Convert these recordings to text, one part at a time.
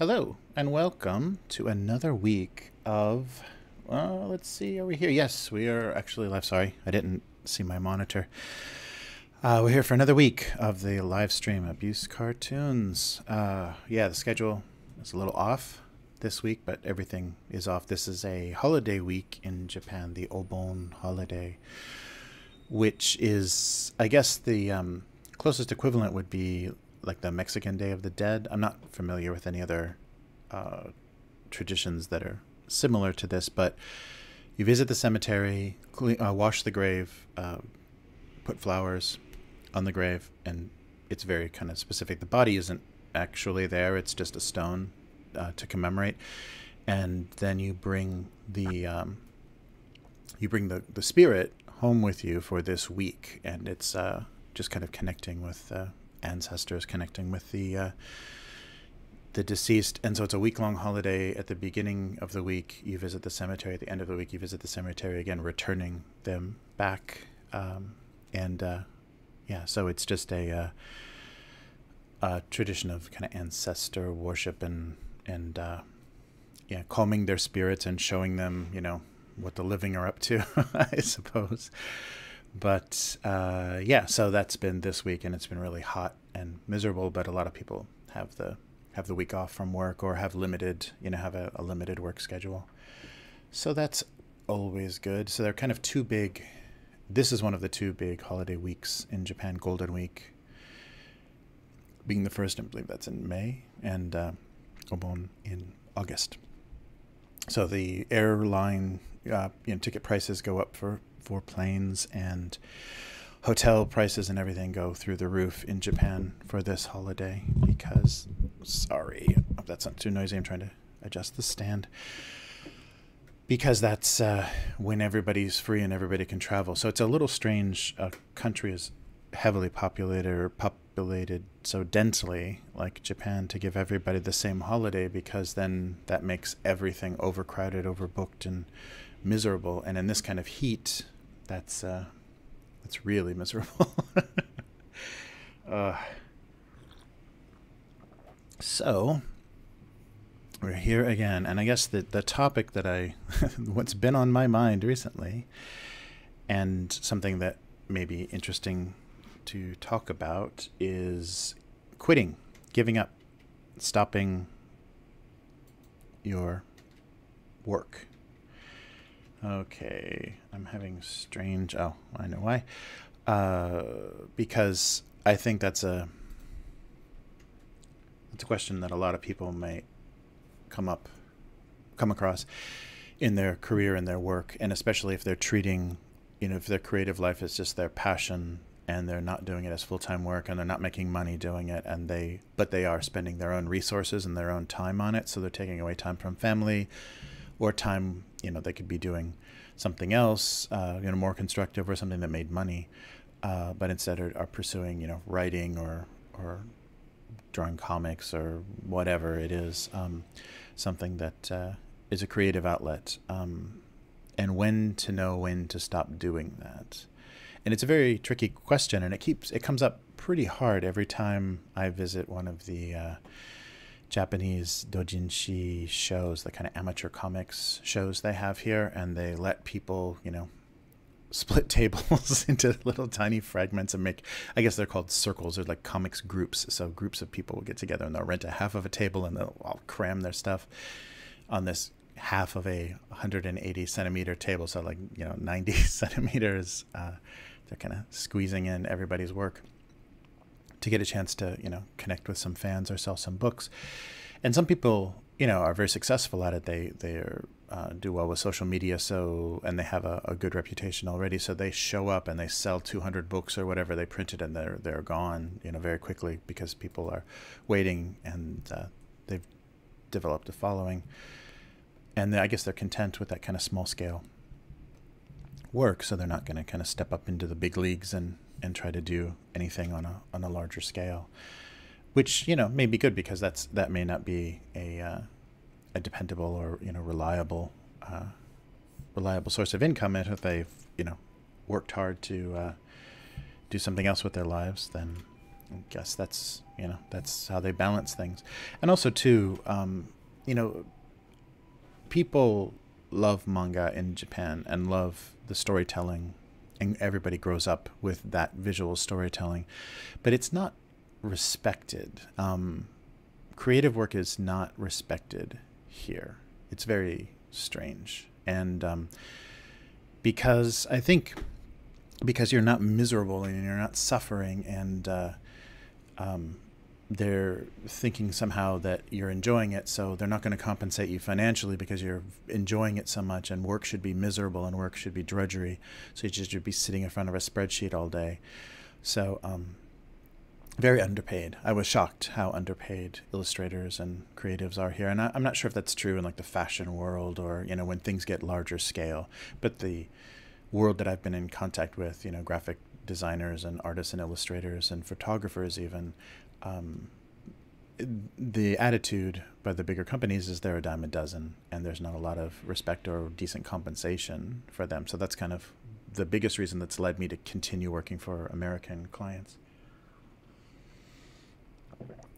Hello, and welcome to another week of, let's see, are we here? Yes, we are actually live. Sorry, I didn't see my monitor. We're here for another week of the live stream Abusecartoons. Yeah, the schedule is a little off this week, but everything is off. This is a holiday week in Japan, the Obon holiday, which is, I guess, the closest equivalent would be like the Mexican Day of the Dead. I'm not familiar with any other traditions that are similar to this, but you visit the cemetery, wash the grave, put flowers on the grave, and it's very kind of specific. The body isn't actually there; it's just a stone to commemorate. And then you bring the spirit home with you for this week, and it's just kind of connecting with ancestors, connecting with the deceased. And so it's a week-long holiday. At the beginning of the week you visit the cemetery, at the end of the week you visit the cemetery again, returning them back. Yeah, so it's just a tradition of kind of ancestor worship and yeah, calming their spirits and showing them, you know, what the living are up to, I suppose. But yeah, so that's been this week, and it's been really hot and miserable, but a lot of people have the week off from work, or have limited, you know, have a limited work schedule. So that's always good. So they're kind of two big, this is one of the two big holiday weeks in Japan, Golden Week being the first, I believe that's in May, and Obon in August. So the airline ticket prices go up for planes, and hotel prices and everything go through the roof in Japan for this holiday because, sorry if that's not too noisy, I'm trying to adjust the stand, because that's when everybody's free and everybody can travel. So it's a little strange. A country is heavily populated so densely like Japan to give everybody the same holiday, because then that makes everything overcrowded, overbooked, and miserable. And in this kind of heat, that's really miserable. So we're here again, and I guess the topic that what's been on my mind recently, and something that may be interesting to talk about, is quitting, giving up, stopping your work. Okay, I'm having strange, oh, I know why. Because I think that's a question that a lot of people may come across in their career and their work, and especially if they're treating, you know, if their creative life is just their passion and they're not doing it as full-time work, and they're not making money doing it, but they are spending their own resources and their own time on it. So they're taking away time from family, or time, you know, they could be doing something else, more constructive, or something that made money, but instead are pursuing, you know, writing or drawing comics or whatever it is, something that is a creative outlet, and when to know when to stop doing that. And it's a very tricky question, and it comes up pretty hard every time I visit one of the Japanese doujinshi shows, the kind of amateur comics shows they have here, and they let people, you know, split tables into little tiny fragments and make, I guess they're called circles, or like comics groups. So groups of people will get together and they'll rent a half of a table, and they'll all cram their stuff on this half of a 180 centimeter table. So like, you know, 90 centimeters, they're kind of squeezing in everybody's work to get a chance to, you know, connect with some fans or sell some books. And some people, you know, are very successful at it. They do well with social media, and they have a good reputation already. So they show up and they sell 200 books or whatever they printed, and they're gone, you know, very quickly, because people are waiting, and they've developed a following. And I guess they're content with that kind of small scale work, so they're not going to kind of step up into the big leagues and try to do anything on a larger scale, which, you know, may be good, because that may not be a dependable or, you know, reliable source of income. And if they've, you know, worked hard to do something else with their lives, then guess that's, that's how they balance things. And also too, people love manga in Japan and love the storytelling, and everybody grows up with that visual storytelling, but it's not respected. Creative work is not respected here. It's very strange. And because I think because you're not miserable and you're not suffering, and they're thinking somehow that you're enjoying it, so they're not going to compensate you financially because you're enjoying it so much, and work should be miserable and work should be drudgery, so you just should be sitting in front of a spreadsheet all day. So very underpaid. I was shocked how underpaid illustrators and creatives are here, and I'm not sure if that's true in like the fashion world or when things get larger scale, but the world that I've been in contact with, graphic designers and artists and illustrators and photographers even, the attitude by the bigger companies is they're a dime a dozen, and there's not a lot of respect or decent compensation for them. So that's kind of the biggest reason that's led me to continue working for American clients,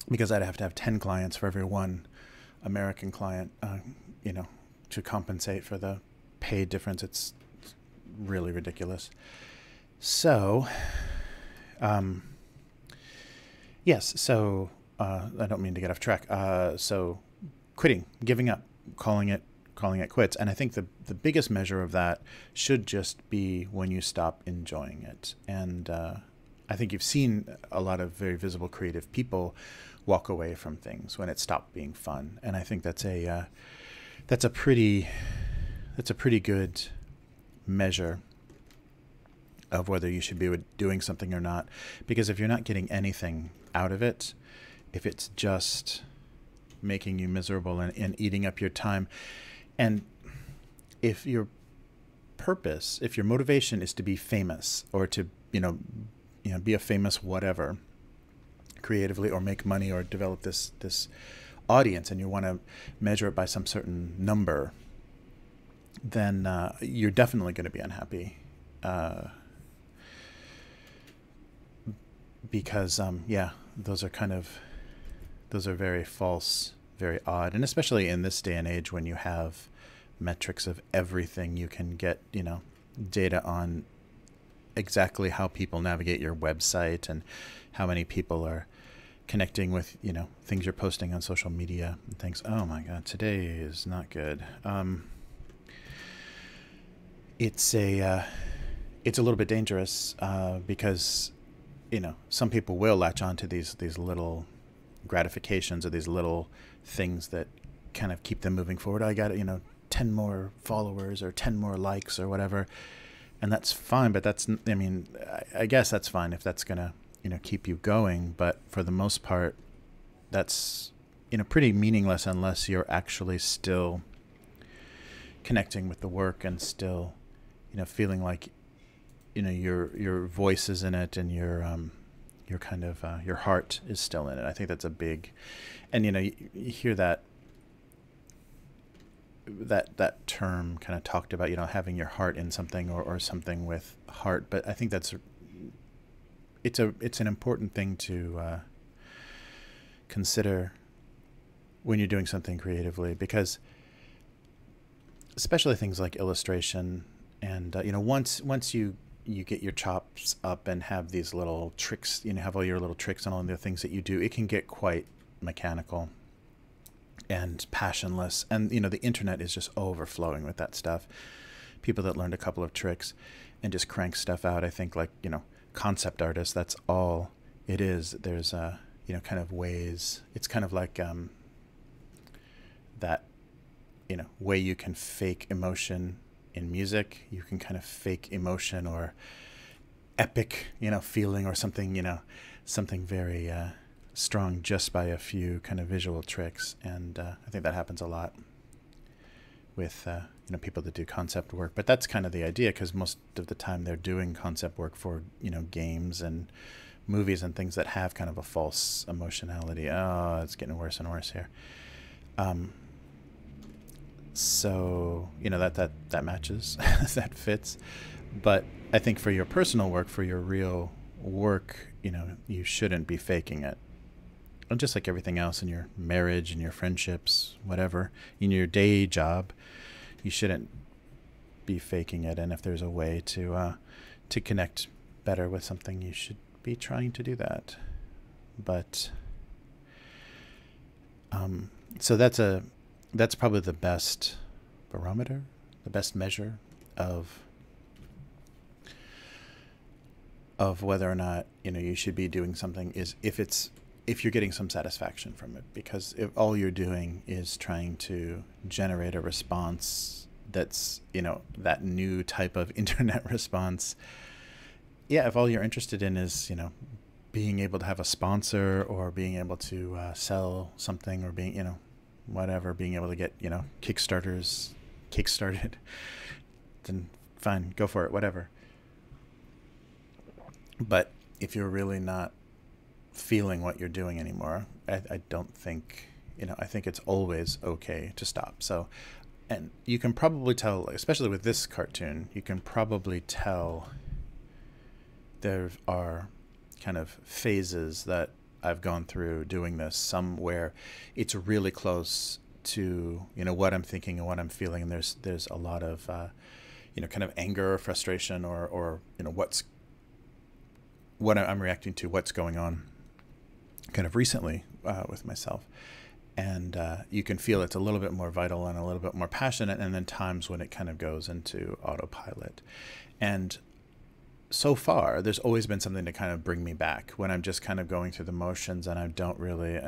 because I'd have to have 10 clients for every one American client, to compensate for the pay difference. It's really ridiculous. So, yes, so I don't mean to get off track. So quitting, giving up, calling it quits. And I think the biggest measure of that should just be when you stop enjoying it. And I think you've seen a lot of very visible creative people walk away from things when it stopped being fun. And I think that's a pretty good measure of whether you should be doing something or not. Because if you're not getting anything out of it, if it's just making you miserable and eating up your time, and if your purpose, if your motivation is to be famous or to be a famous whatever creatively, or make money, or develop this audience, and you want to measure it by some certain number, then you're definitely going to be unhappy. Because those are very false, very odd, and especially in this day and age when you have metrics of everything, you can get data on exactly how people navigate your website and how many people are connecting with things you're posting on social media and things. Oh my God, today is not good. It's a little bit dangerous because some people will latch on to these little gratifications or these little things that kind of keep them moving forward. I got 10 more followers or 10 more likes or whatever, and that's fine. But I guess that's fine if that's gonna keep you going. But for the most part, that's pretty meaningless unless you're actually still connecting with the work and still feeling like your voice is in it, and your kind of your heart is still in it. I think that's a big, and you hear that term kind of talked about, having your heart in something, or something with heart. But I think it's an important thing to consider when you're doing something creatively, because especially things like illustration, and once you get your chops up and have these little tricks, have all your little tricks and all the things that you do, it can get quite mechanical and passionless. And the internet is just overflowing with that stuff. People that learned a couple of tricks and just crank stuff out. I think like concept artists, that's all it is. There's kind of ways. It's kind of like that way you can fake emotion in music. You can kind of fake emotion or epic feeling or something something very strong just by a few kind of visual tricks. And I think that happens a lot with people that do concept work. But that's kind of the idea, because most of the time they're doing concept work for games and movies and things that have kind of a false emotionality. Oh, it's getting worse and worse here. So that matches, that fits. But I think for your personal work, for your real work, you shouldn't be faking it. And just like everything else in your marriage and your friendships, whatever, in your day job, you shouldn't be faking it. And if there's a way to connect better with something, you should be trying to do that. But so that's probably the best barometer, the best measure of whether or not you should be doing something, is if you're getting some satisfaction from it. Because if all you're doing is trying to generate a response that's that new type of internet response, if all you're interested in is being able to have a sponsor, or being able to sell something, or being whatever, being able to get kickstarted, then fine, go for it, whatever. But if you're really not feeling what you're doing anymore, I don't think, I think it's always okay to stop. So, and you can probably tell, especially with this cartoon, you can probably tell there are kind of phases that I've gone through doing this, some where it's really close to, what I'm thinking and what I'm feeling. And there's a lot of, kind of anger or frustration, or what I'm reacting to, what's going on kind of recently with myself. And you can feel it's a little bit more vital and a little bit more passionate, and then times when it kind of goes into autopilot. And so far, there's always been something to kind of bring me back when I'm just kind of going through the motions, and I don't really,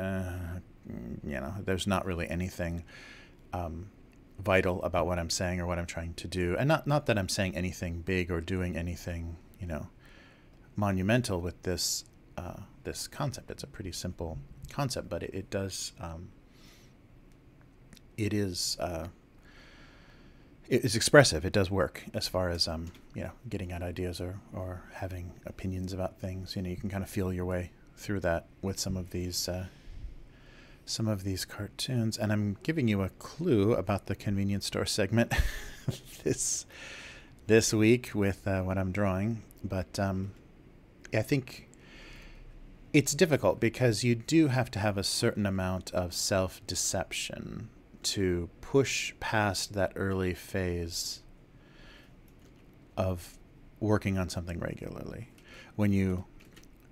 there's not really anything vital about what I'm saying or what I'm trying to do. And not that I'm saying anything big or doing anything, monumental with this this concept. It's a pretty simple concept, but it does it is expressive. It does work as far as getting at ideas or having opinions about things. You can kind of feel your way through that with some of these cartoons. And I'm giving you a clue about the convenience store segment this week with what I'm drawing. But I think it's difficult because you do have to have a certain amount of self-deception to push past that early phase of working on something regularly. When you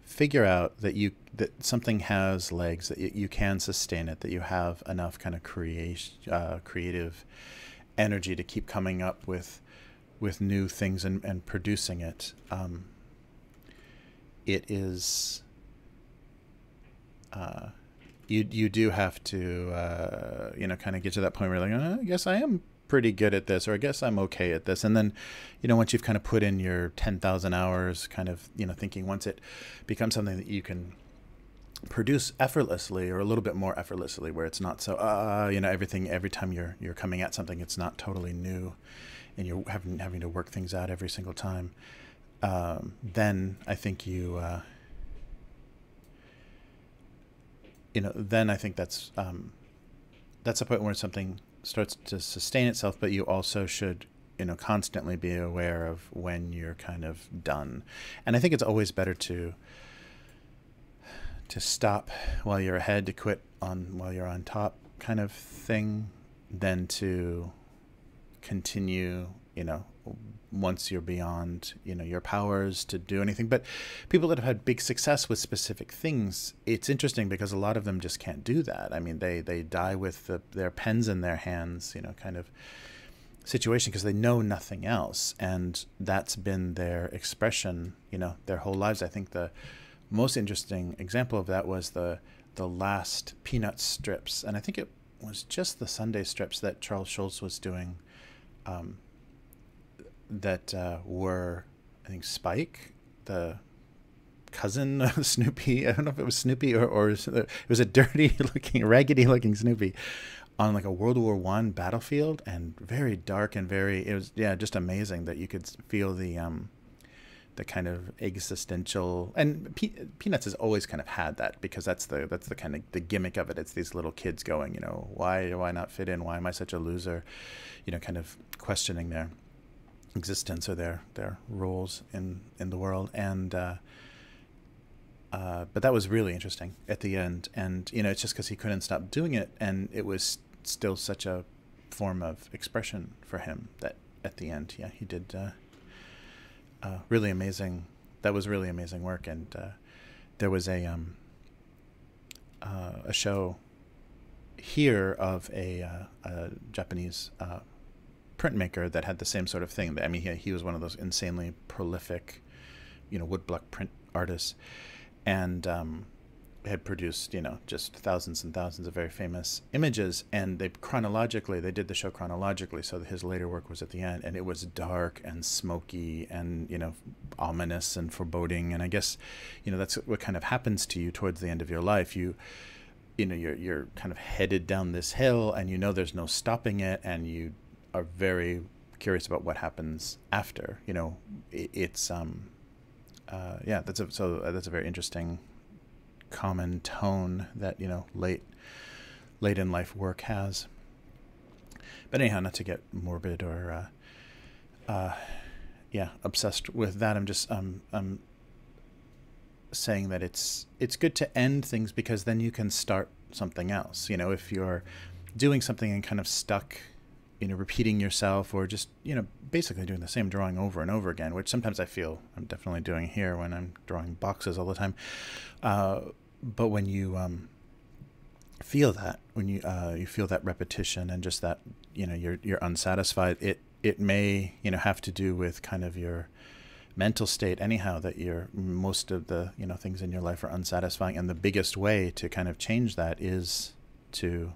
figure out that something has legs, that you can sustain it, that you have enough kind of creative energy to keep coming up with new things and producing it, it is you do have to kind of get to that point where you're like, I guess I am pretty good at this, or I guess I'm okay at this. And then once you've kind of put in your 10,000 hours, kind of thinking, once it becomes something that you can produce effortlessly, or a little bit more effortlessly, where it's not so everything, every time you're coming at something, it's not totally new, and you're having to work things out every single time, then I think then I think that's a point where something starts to sustain itself, but you also should, constantly be aware of when you're kind of done. And I think it's always better to stop while you're ahead, to quit while you're on top, kind of thing, than to continue, once you're beyond, your powers to do anything. But people that have had big success with specific things, it's interesting because a lot of them just can't do that. I mean, they die with their pens in their hands, kind of situation, because they know nothing else. And that's been their expression, their whole lives. I think the most interesting example of that was the last Peanuts strips. And I think it was just the Sunday strips that Charles Schulz was doing, that were, I think, Spike, the cousin of Snoopy. I don't know if it was Snoopy or it was a raggedy looking Snoopy on like a World War I battlefield, and very dark and it was just amazing that you could feel the kind of existential. And Peanuts has always kind of had that, because that's the kind of the gimmick of it. It's these little kids going, why do I not fit in? Why am I such a loser? Kind of questioning their existence or their roles in the world. And but that was really interesting at the end. And, you know, it's just because he couldn't stop doing it. And it was still such a form of expression for him that at the end, yeah, he did really amazing. That was really amazing work. And there was a show here of a Japanese printmaker that had the same sort of thing. I mean, he was one of those insanely prolific, you know, woodblock print artists, and had produced, you know, just thousands and thousands of very famous images. And they did the show chronologically, so that his later work was at the end, and it was dark and smoky and, you know, ominous and foreboding. And I guess, you know, that's what kind of happens to you towards the end of your life. You know, you're kind of headed down this hill, and you know there's no stopping it, and you are very curious about what happens after. You know, it's yeah, that's a very interesting common tone that, you know, late in life work has. But anyhow, not to get morbid or yeah, obsessed with that. I'm just I'm saying that it's good to end things, because then you can start something else. You know, if you're doing something and kind of stuck, you know, repeating yourself, or just, you know, basically doing the same drawing over and over again, which sometimes I feel I'm definitely doing here when I'm drawing boxes all the time. But when you feel that, when you feel that repetition and just that, you know, you're unsatisfied, it may, you know, have to do with kind of your mental state anyhow, that most of the, you know, things in your life are unsatisfying. And the biggest way to kind of change that is to,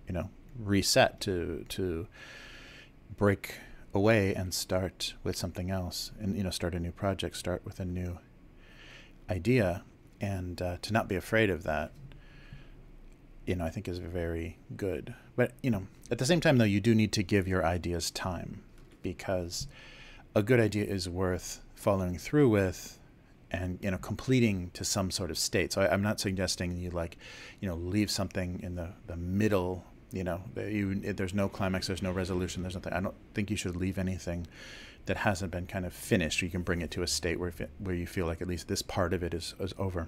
you know, reset, to break away and start with something else, and, you know, start a new project, start with a new idea, and to not be afraid of that, you know, I think is very good. But, you know, at the same time, though, you do need to give your ideas time, because a good idea is worth following through with and, you know, completing to some sort of state. So I'm not suggesting you, like, you know, leave something in the middle, you know, there's no climax, there's no resolution, there's nothing. I don't think you should leave anything that hasn't been kind of finished. You can bring it to a state where you feel like at least this part of it is over.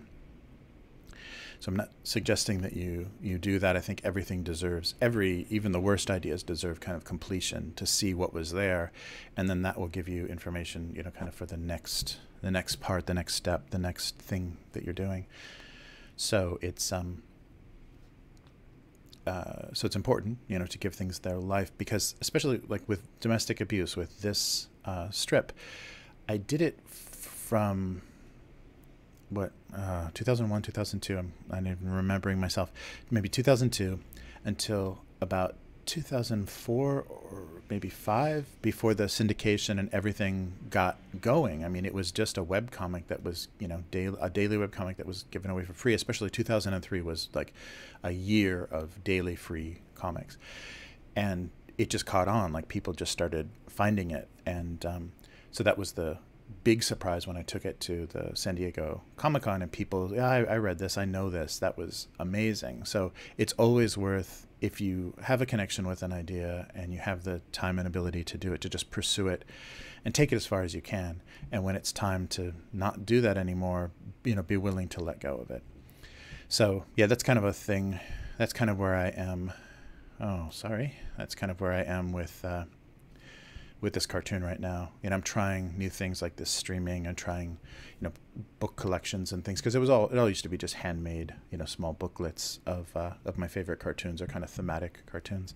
So I'm not suggesting that you do that. I think everything deserves, even the worst ideas deserve kind of completion, to see what was there, and then that will give you information, you know, kind of for the next part, the next step, the next thing that you're doing. So it's important, you know, to give things their life, because especially like with domestic abuse, with this strip, I did it from 2001, 2002. I'm not even remembering myself. Maybe 2002 until about 2004 or maybe 5, before the syndication and everything got going. I mean, it was just a webcomic that was, you know, a daily webcomic that was given away for free. Especially 2003 was like a year of daily free comics, and it just caught on. Like, people just started finding it, and so that was the big surprise when I took it to the San Diego Comic-Con, and people, yeah, I read this, I know this. That was amazing. So it's always worth, if you have a connection with an idea and you have the time and ability to do it, to just pursue it and take it as far as you can. And when it's time to not do that anymore, you know, be willing to let go of it. So yeah, that's kind of a thing. That's kind of where I am. Oh, sorry. That's kind of where I am with this cartoon right now. You know, I'm trying new things like this streaming, and trying, you know, book collections and things, because it all used to be just handmade, you know, small booklets of my favorite cartoons, or kind of thematic cartoons.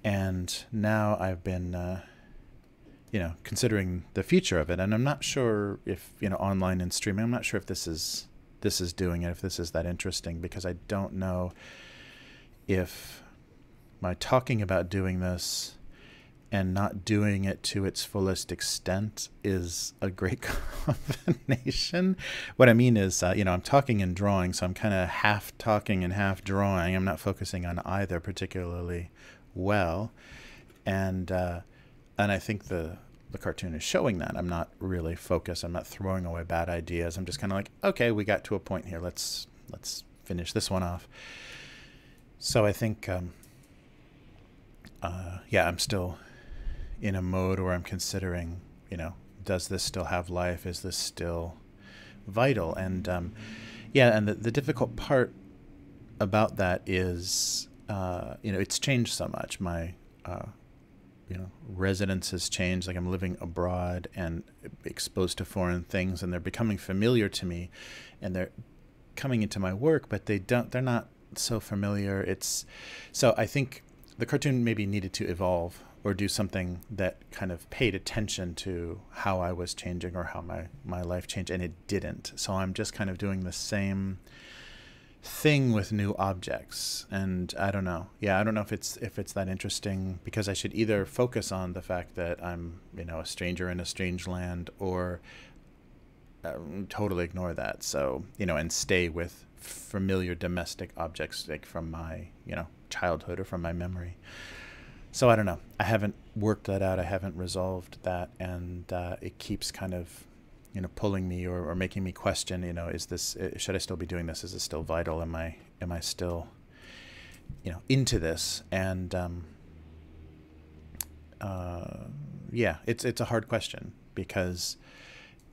And now I've been you know, considering the future of it, and I'm not sure if, you know, online and streaming, I'm not sure if this is doing it, if this is that interesting, because I don't know if my talking about doing this and not doing it to its fullest extent is a great combination. What I mean is, you know, I'm talking and drawing, so I'm kind of half talking and half drawing. I'm not focusing on either particularly well, and I think the cartoon is showing that. I'm not really focused. I'm not throwing away bad ideas. I'm just kind of like, okay, we got to a point here. Let's finish this one off. So I think, yeah, I'm still in a mode where I'm considering, you know, does this still have life? Is this still vital? And Yeah, and the difficult part about that is, it's changed so much. My, residence has changed. Like I'm living abroad and exposed to foreign things, and they're becoming familiar to me, and they're coming into my work, but they're not so familiar. So I think the cartoon maybe needed to evolve or do something that kind of paid attention to how I was changing or how my life changed, and it didn't. So I'm just kind of doing the same thing with new objects, and I don't know. Yeah, I don't know if it's that interesting, because I should either focus on the fact that I'm a stranger in a strange land, or totally ignore that. So and stay with familiar domestic objects, like from my childhood or from my memory. So I don't know. I haven't worked that out. I haven't resolved that, and it keeps kind of pulling me or making me question, is this, should I still be doing this? Is it still vital? Am I still, into this? And, yeah, it's a hard question, because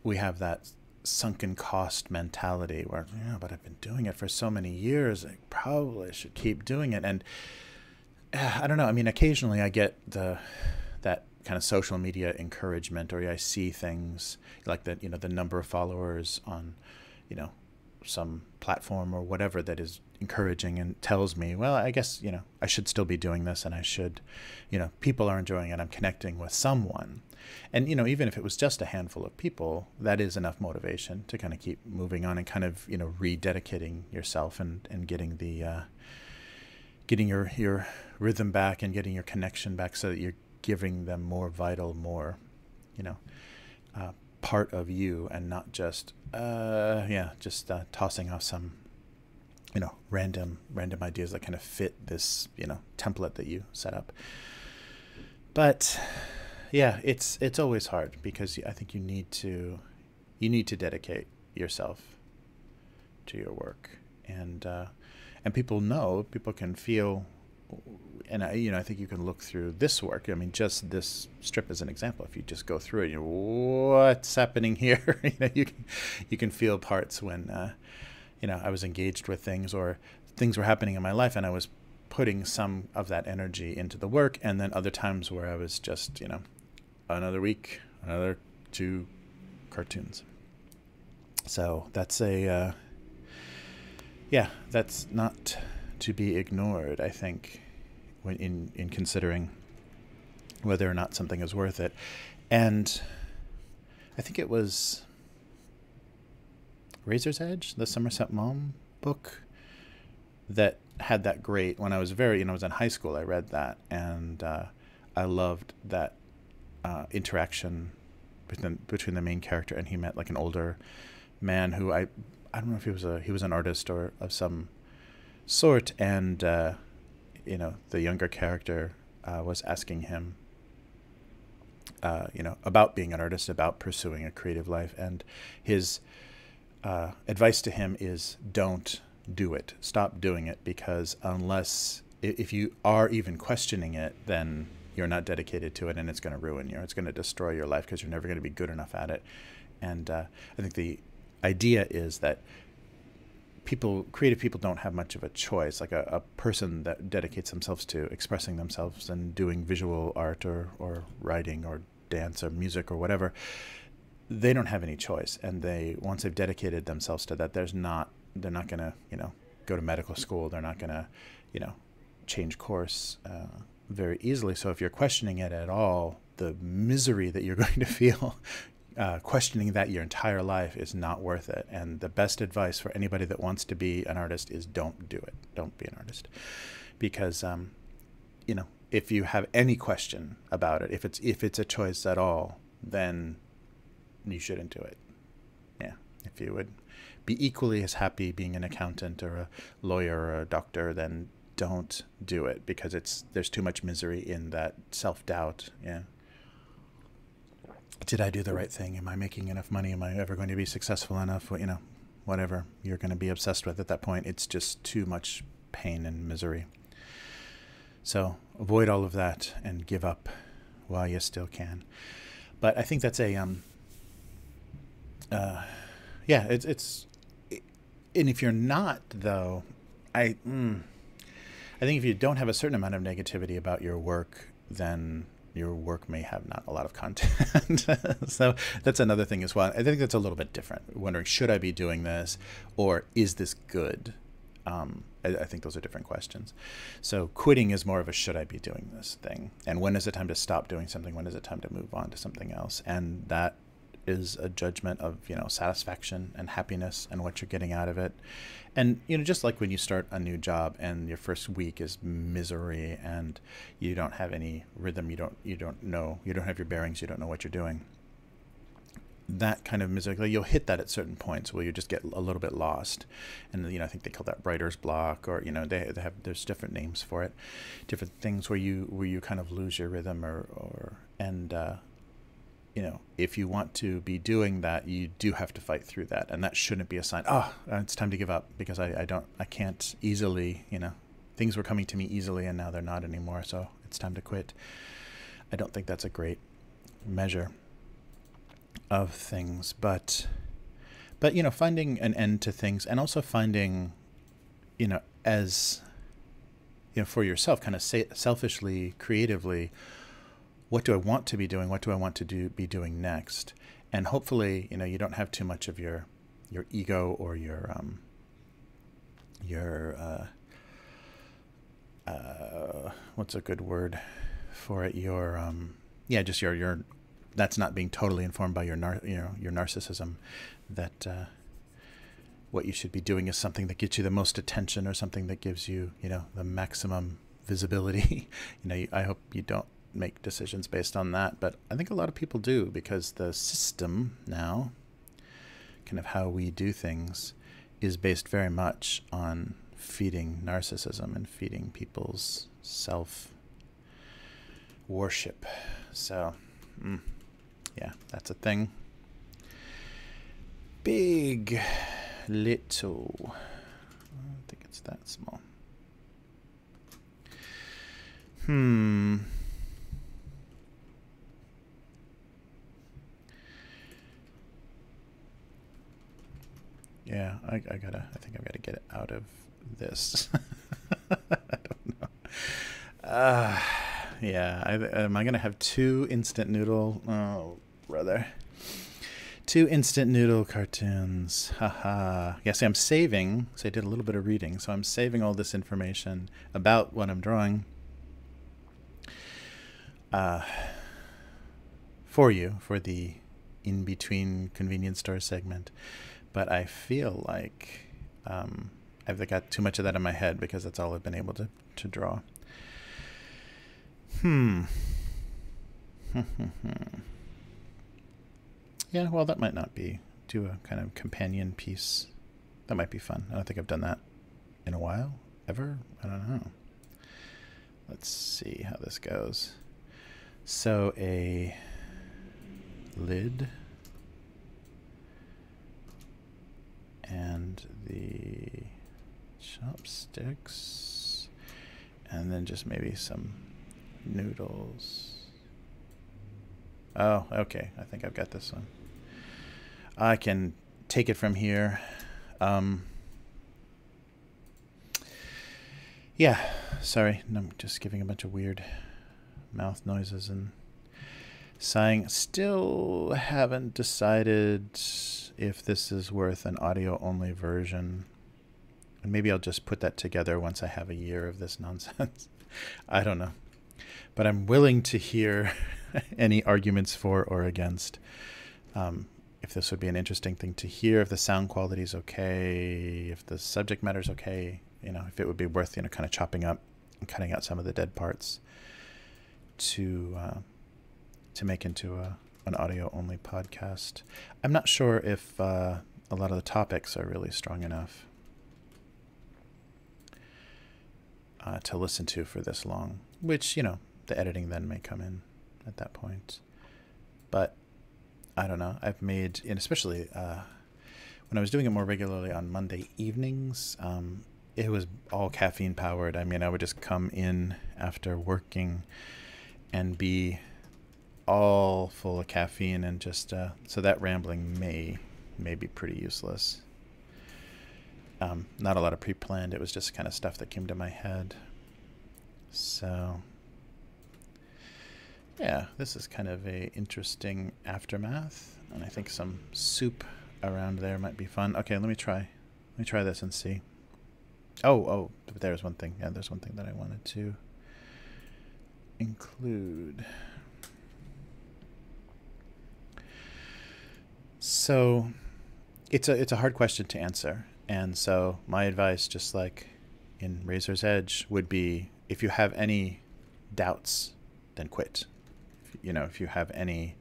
we have that sunken cost mentality where, but I've been doing it for so many years. I probably should keep doing it. And I don't know. I mean, occasionally I get that kind of social media encouragement, or I see things like that, the number of followers on, some platform or whatever that is encouraging and tells me, well, I guess, I should still be doing this, and I should, people are enjoying it. I'm connecting with someone. And, even if it was just a handful of people, that is enough motivation to kind of keep moving on and kind of, rededicating yourself and getting getting your rhythm back and getting your connection back, so that you're giving them more vital, more, part of you, and not just, tossing off some, random ideas that kind of fit this, template that you set up. But yeah, it's always hard, because I think you need to dedicate yourself to your work, and people can feel. And I think you can look through this work. I mean, just this strip as an example. If you just go through it, what's happening here? You can feel parts when I was engaged with things, or things were happening in my life, and I was putting some of that energy into the work. And then other times where I was just another week, another 2 cartoons. So that's that's not to be ignored, I think, when in considering whether or not something is worth it. And I think it was Razor's Edge, the Somerset Maugham book, that had that great, when I was I was in high school, I read that, and I loved that interaction between the main character, and he met like an older man who I don't know if he was an artist or of some sort, and the younger character was asking him about being an artist, about pursuing a creative life, and his advice to him is, don't do it. Stop doing it, because if you are even questioning it, then you're not dedicated to it, and it's going to ruin you. It's going to destroy your life, because you're never going to be good enough at it. And I think the idea is that creative people don't have much of a choice. Like a person that dedicates themselves to expressing themselves and doing visual art or writing or dance or music or whatever, they don't have any choice. And once they've dedicated themselves to that, they're not going to, go to medical school. They're not going to, change course very easily. So if you're questioning it at all, the misery that you're going to feel questioning that your entire life is not worth it. And the best advice for anybody that wants to be an artist is, don't do it. Don't be an artist. Because, if you have any question about it, if it's a choice at all, then you shouldn't do it. Yeah. If you would be equally as happy being an accountant or a lawyer or a doctor, then don't do it, because there's too much misery in that self-doubt. Yeah. Did I do the right thing? Am I making enough money? Am I ever going to be successful enough? Whatever you're going to be obsessed with at that point, it's just too much pain and misery. So avoid all of that and give up while you still can. But I think that's And if you're not, though, I think if you don't have a certain amount of negativity about your work, then your work may have not a lot of content. So that's another thing as well. I think that's a little bit different. Wondering, should I be doing this, or is this good? I think those are different questions. So quitting is more of a should I be doing this thing, and when is it time to stop doing something? When is it time to move on to something else? And that is a judgment of, you know, satisfaction and happiness and what you're getting out of it. And, you know, just like when you start a new job and your first week is misery and you don't have any rhythm, you don't have your bearings, you don't know what you're doing. That kind of misery, like, you'll hit that at certain points where you just get a little bit lost. And, you know, I think they call that writer's block, or, you know, there's different names for it, different things where you kind of lose your rhythm and you know, if you want to be doing that, you do have to fight through that. And that shouldn't be a sign, oh, it's time to give up, because I can't easily, you know, things were coming to me easily and now they're not anymore, so it's time to quit. I don't think that's a great measure of things, but you know, finding an end to things, and also finding, you know, as, you know, for yourself, kind of selfishly, creatively, what do I want to be doing? What do I want to be doing next? And hopefully, you know, you don't have too much of your ego or your what's a good word for it? Just your that's not being totally informed by your narcissism. That what you should be doing is something that gets you the most attention, or something that gives you, you know, the maximum visibility. You know, I hope you don't make decisions based on that, but I think a lot of people do, because the system now, kind of how we do things, is based very much on feeding narcissism and feeding people's self-worship. So, yeah, that's a thing. Big, little, I don't think it's that small. Yeah, I think I've got to get it out of this. I don't know. Yeah, am I going to have 2 instant noodle? Oh, brother. 2 instant noodle cartoons. Haha. Yeah, see, I'm saving. So I did a little bit of reading. So I'm saving all this information about what I'm drawing for you, for the in-between convenience store segment. But I feel like I've got too much of that in my head, because that's all I've been able to draw. Yeah, well, that might not be. Do a kind of companion piece. That might be fun. I don't think I've done that in a while. Ever? I don't know. Let's see how this goes. So a lid, and the chopsticks, and then just maybe some noodles. Oh, okay. I think I've got this one. I can take it from here. Yeah, sorry. I'm just giving a bunch of weird mouth noises and sighing. Still haven't decided if this is worth an audio-only version. And maybe I'll just put that together once I have a year of this nonsense. I don't know. But I'm willing to hear any arguments for or against. If this would be an interesting thing to hear, if the sound quality is okay, if the subject matter is okay, you know, if it would be worth, you know, kind of chopping up and cutting out some of the dead parts to make into an audio-only podcast. I'm not sure if a lot of the topics are really strong enough to listen to for this long, which, you know, the editing then may come in at that point. But I don't know. I've made, and especially when I was doing it more regularly on Monday evenings, it was all caffeine powered. I mean, I would just come in after working and be all full of caffeine, and just so that rambling may be pretty useless. Not a lot of pre-planned. It was just kind of stuff that came to my head. So yeah, this is kind of a interesting aftermath, and I think some soup around there might be fun. Okay, let me try this and see. Oh, but there's one thing. Yeah, there's one thing that I wanted to include. So it's a hard question to answer, and so my advice, just like in Razor's Edge, would be, if you have any doubts, then quit. If you have any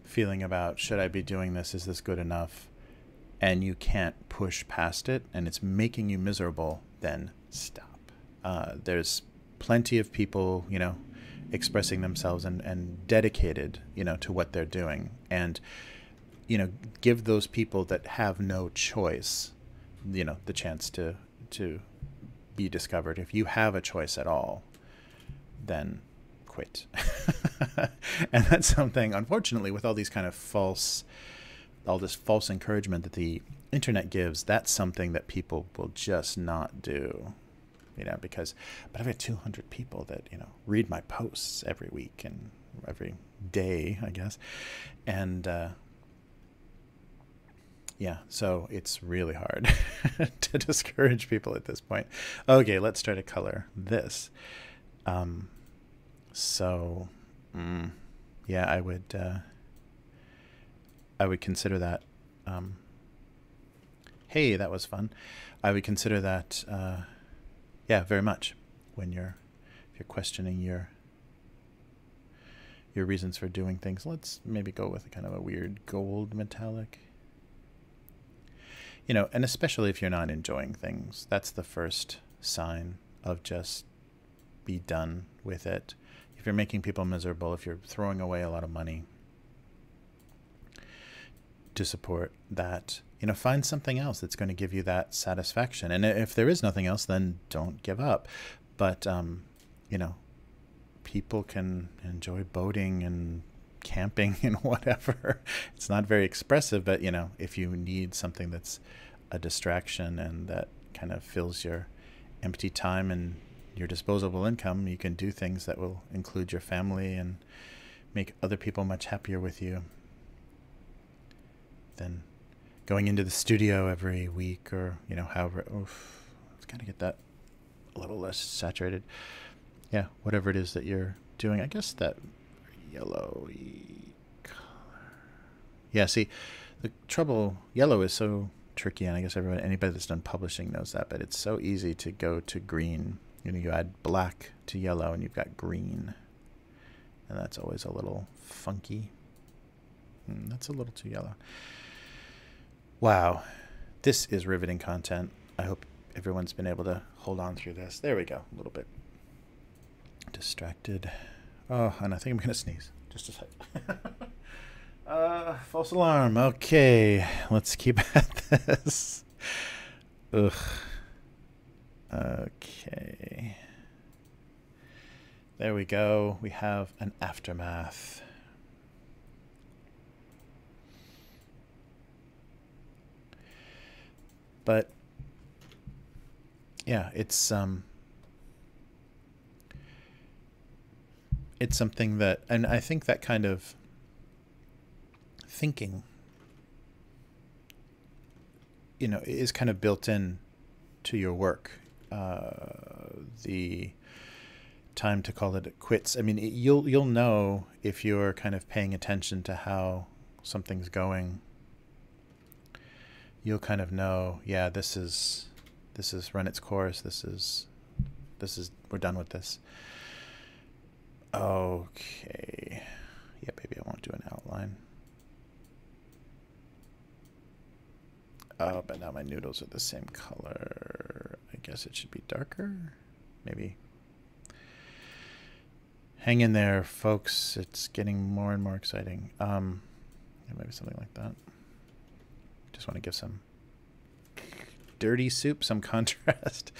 feeling about, should I be doing this, is this good enough, and you can't push past it and it's making you miserable, then stop. There's plenty of people, expressing themselves and dedicated, to what they're doing. And, give those people that have no choice, the chance to be discovered. If you have a choice at all, then quit. And that's something, unfortunately, with all these kind of all this false encouragement that the internet gives, that's something that people will just not do, but I've got 200 people that, read my posts every week and every day, I guess. And, yeah, so it's really hard to discourage people at this point. Okay, let's try to color this. Yeah, I would consider that. Hey, that was fun. I would consider that. Yeah, very much. If you're questioning your reasons for doing things, let's maybe go with a kind of a weird gold metallic. And especially if you're not enjoying things, that's the first sign of just be done with it. If you're making people miserable, if you're throwing away a lot of money to support that, find something else that's going to give you that satisfaction. And if there is nothing else, then don't give up. But, people can enjoy boating and camping and whatever. It's not very expressive, but, if you need something that's a distraction and that kind of fills your empty time and your disposable income, you can do things that will include your family and make other people much happier with you than going into the studio every week, or however. Let's kind of get that a little less saturated. Yeah, whatever it is that you're doing. I guess that yellowy color. Yeah, see, the trouble, yellow is so tricky, and I guess anybody that's done publishing knows that, but it's so easy to go to green. You add black to yellow and you've got green, and that's always a little funky. That's a little too yellow. Wow, this is riveting content. I hope everyone's been able to hold on through this. There we go, a little bit distracted. Oh, and I think I'm gonna sneeze. Just a sec. False alarm. Okay, let's keep at this. Ugh. Okay. There we go. We have an aftermath. But yeah, it's something that, and I think that kind of thinking, is kind of built in to your work. The time to call it quits. I mean, you'll know if you're kind of paying attention to how something's going. You'll kind of know, yeah, this is run its course. This is we're done with this. Okay. Yeah, maybe I won't do an outline. Oh, but now my noodles are the same color. I guess it should be darker. Maybe. Hang in there, folks. It's getting more and more exciting. Yeah, maybe something like that. Just want to give some dirty soup some contrast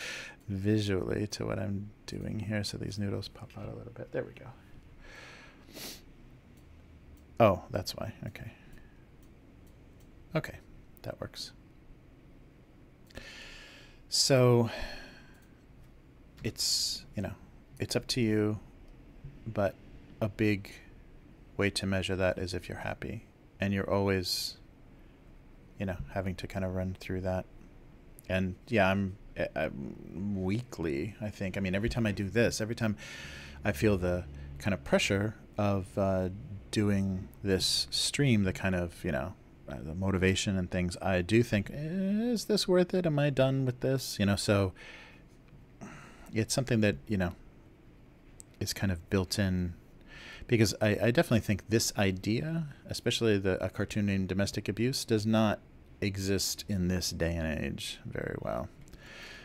visually to what I'm doing here, so these noodles pop out a little bit. There we go. Oh, that's why. Okay. Okay, that works. So it's, it's up to you, but a big way to measure that is if you're happy, and you're always, having to kind of run through that. And yeah, I'm weekly, I think. I mean, every time I do this, every time I feel the kind of pressure of doing this stream, the kind of, the motivation and things, I do think, is this worth it? Am I done with this? So it's something that, is kind of built in, because I definitely think this idea, especially a cartoon named Domestic Abuse, does not exist in this day and age very well.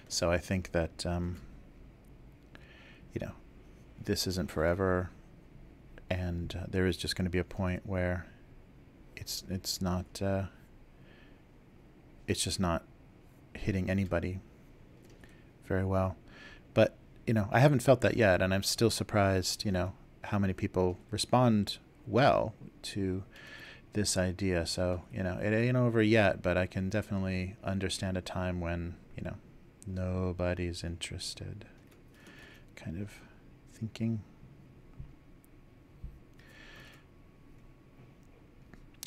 So I think that, this isn't forever, and there is just going to be a point where it's just not hitting anybody very well. But I haven't felt that yet, and I'm still surprised how many people respond well to this idea. So it ain't over yet, but I can definitely understand a time when nobody's interested kind of thinking.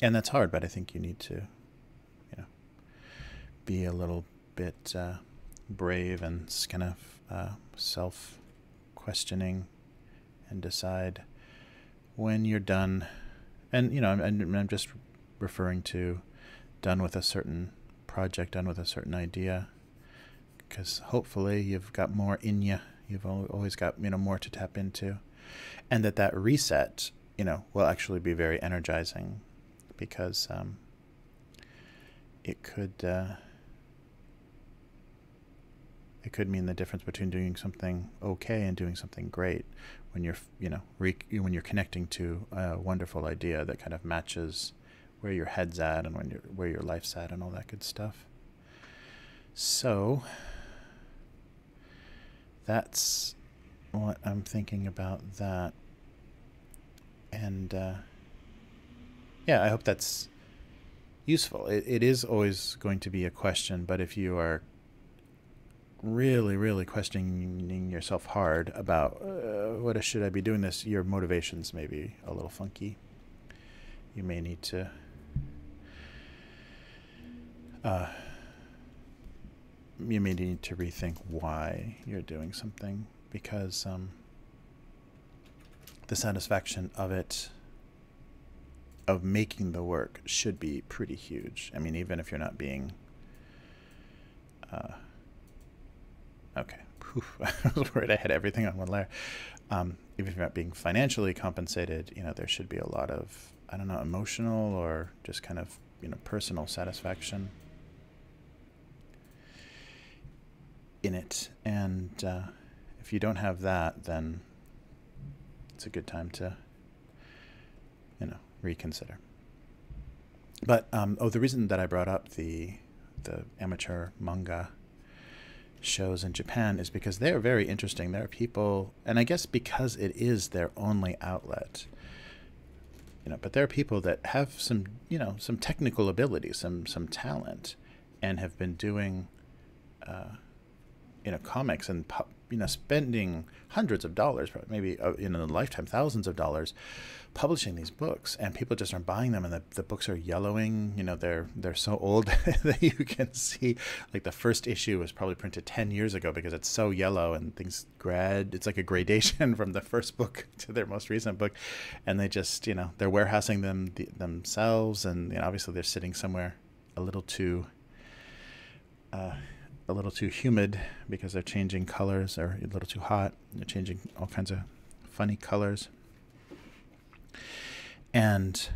And that's hard, but I think you need to, be a little bit brave and kind of self-questioning and decide when you're done. And, I'm just referring to done with a certain project, done with a certain idea, because hopefully you've got more in you. You've always got, more to tap into. And that reset, will actually be very energizing, because it could mean the difference between doing something okay and doing something great, when you're when you're connecting to a wonderful idea that kind of matches where your head's at and where your life's at and all that good stuff. So that's what I'm thinking about that. And yeah, I hope that's useful. It is always going to be a question, but if you are really, really questioning yourself hard about what should I be doing this, your motivations may be a little funky. You may need to rethink why you're doing something, because the satisfaction of making the work should be pretty huge. I mean, even if you're not being okay. I was worried I had everything on one layer. Even if you're not being financially compensated, there should be a lot of, I don't know, emotional or just kind of, personal satisfaction in it. And if you don't have that, then it's a good time to, reconsider. But, the reason that I brought up the amateur manga shows in Japan is because they're very interesting. There are people, and I guess because it is their only outlet, but there are people that have some, some technical ability, some talent, and have been doing, comics and, spending hundreds of dollars, maybe in a lifetime, thousands of dollars, publishing these books, and people just aren't buying them, and the books are yellowing. They're so old that you can see, like, the first issue was probably printed 10 years ago because it's so yellow, and things it's like a gradation from the first book to their most recent book, and they just, they're warehousing them themselves, and obviously they're sitting somewhere a little too humid because they're changing colors, or a little too hot. They're changing all kinds of funny colors. And,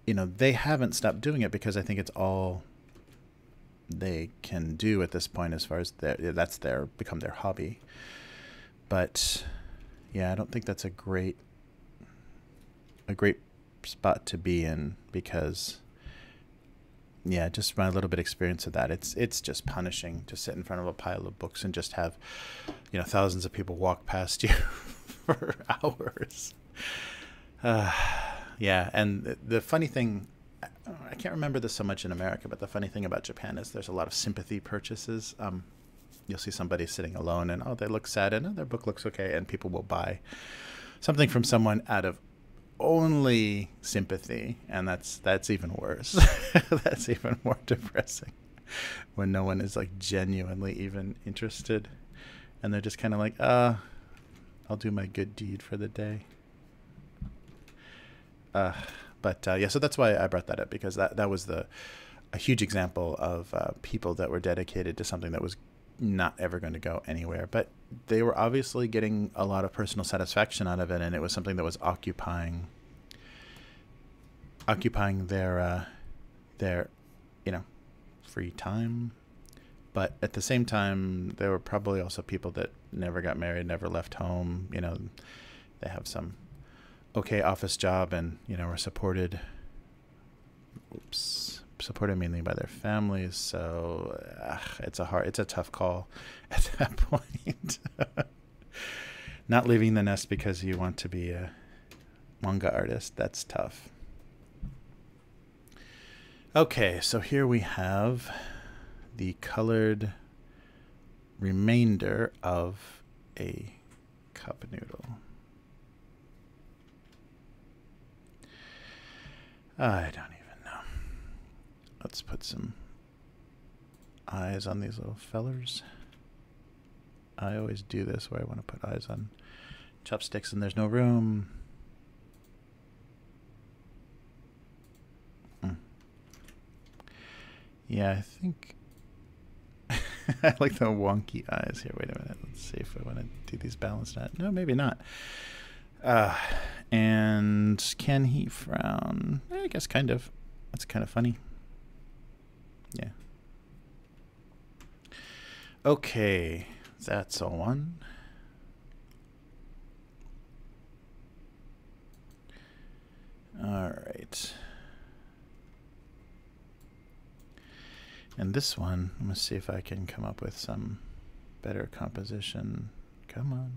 they haven't stopped doing it because I think it's all they can do at this point, as far as become their hobby. But yeah, I don't think that's a great spot to be in, because yeah, just my little bit experience of that, it's just punishing to sit in front of a pile of books and just have, thousands of people walk past you for hours. Yeah, and the funny thing I can't remember this so much in America, but the funny thing about Japan is there's a lot of sympathy purchases. You'll see somebody sitting alone and, oh, they look sad and, oh, their book looks okay, and people will buy something from someone out of only sympathy, and that's even worse. That's even more depressing when no one is like genuinely even interested, and they're just kind of like, I'll do my good deed for the day. But yeah, so that's why I brought that up, because that was a huge example of people that were dedicated to something that was not ever going to go anywhere, but they were obviously getting a lot of personal satisfaction out of it, and it was something that was occupying their free time. But at the same time, there were probably also people that never got married, never left home. They have some okay office job, and were supported mainly by their families. So it's a tough call at that point. Not leaving the nest because you want to be a manga artist, that's tough. Okay, so here we have the colored remainder of a cup noodle. I don't even know. Let's put some eyes on these little fellers. I always do this where I want to put eyes on chopsticks and there's no room. Yeah, I think I like the wonky eyes here. Wait a minute. Let's see if I want to do these balanced out. No, maybe not. And can he frown? I guess kind of. That's kind of funny. Yeah. Okay, that's a one. All right. And this one, I'm going to see if I can come up with some better composition. Come on.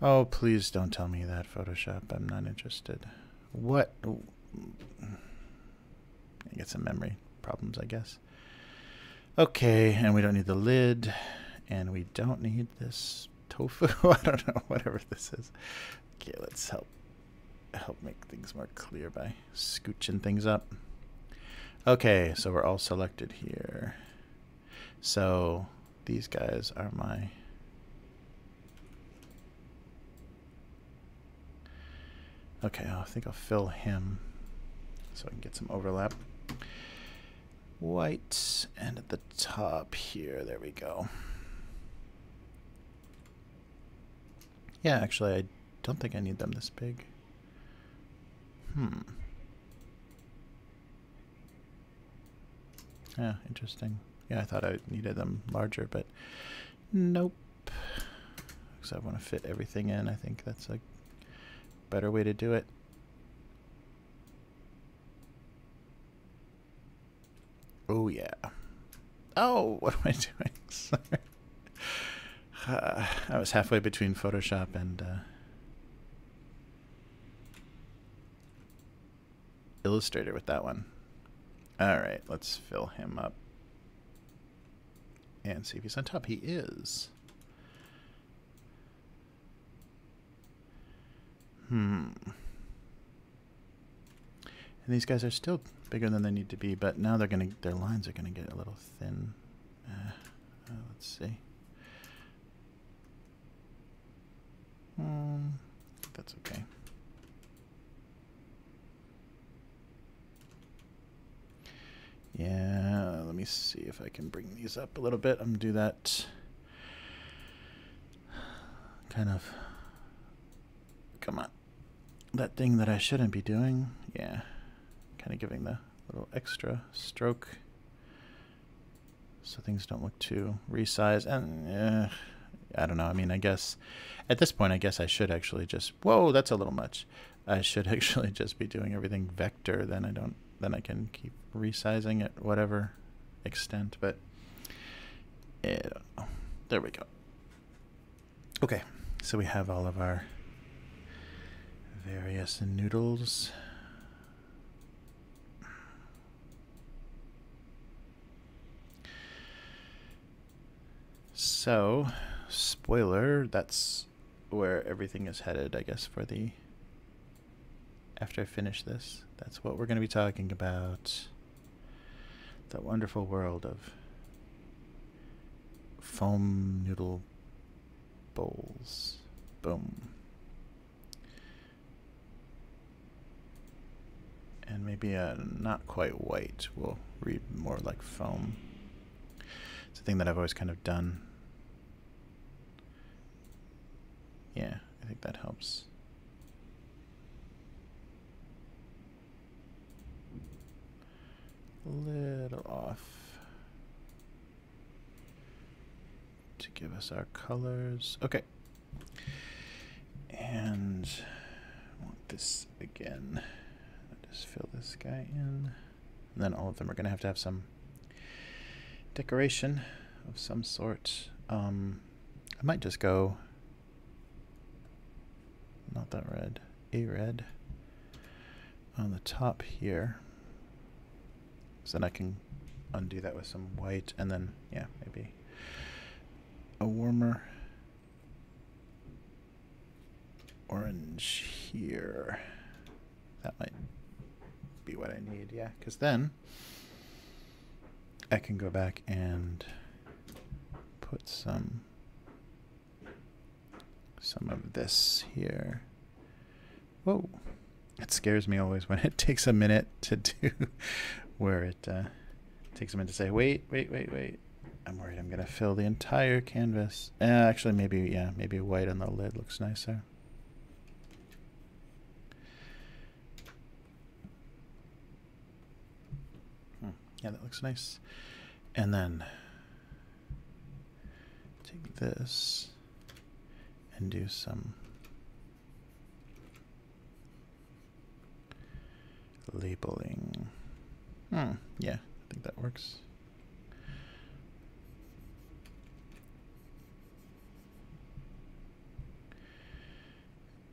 Oh, please don't tell me that, Photoshop. I'm not interested. What? I get some memory problems, I guess. Okay, and we don't need the lid. And we don't need this tofu. I don't know, whatever this is. Okay, let's help make things more clear by scooching things up. Okay, so we're all selected here. So these guys are my... Okay, I think I'll fill him so I can get some overlap. White, and at the top here, there we go. Yeah, actually, I don't think I need them this big. Yeah, interesting. Yeah, I thought I needed them larger, but nope. Because I want to fit everything in. I think that's a better way to do it. Oh, yeah. Oh, what am I doing? Sorry. I was halfway between Photoshop and Illustrator with that one. All right, let's fill him up and see if he's on top. He is. And these guys are still bigger than they need to be, but now their lines are gonna get a little thin. Let's see. That's okay. Yeah, let me see if I can bring these up a little bit. I'm gonna do that kind of, come on, that thing that I shouldn't be doing. Yeah, kind of giving the little extra stroke so things don't look too resized. And I don't know. I mean, I guess at this point, I guess I should actually just, whoa, that's a little much. I should actually just be doing everything vector. Then I can keep resizing at whatever extent, but I don't know. There we go. Okay, so we have all of our various noodles. So, spoiler, that's where everything is headed, I guess, for the... After I finish this, that's what we're going to be talking about. The wonderful world of foam noodle bowls. Boom. And maybe not quite white. We'll read more like foam. It's a thing that I've always kind of done. Yeah, I think that helps. A little off to give us our colors. Okay. And I want this again. Just fill this guy in. And then all of them are going to have some decoration of some sort. I might just go, not that red, a red on the top here. So then I can undo that with some white, and then, yeah, maybe a warmer orange here. That might be what I need, yeah, because then I can go back and put some of this here. Whoa, it scares me always when it takes a minute to do, where it takes a minute to say, wait. I'm worried I'm gonna fill the entire canvas. Actually, maybe white on the lid looks nicer. Yeah, that looks nice. And then take this and do some labeling. Yeah, I think that works.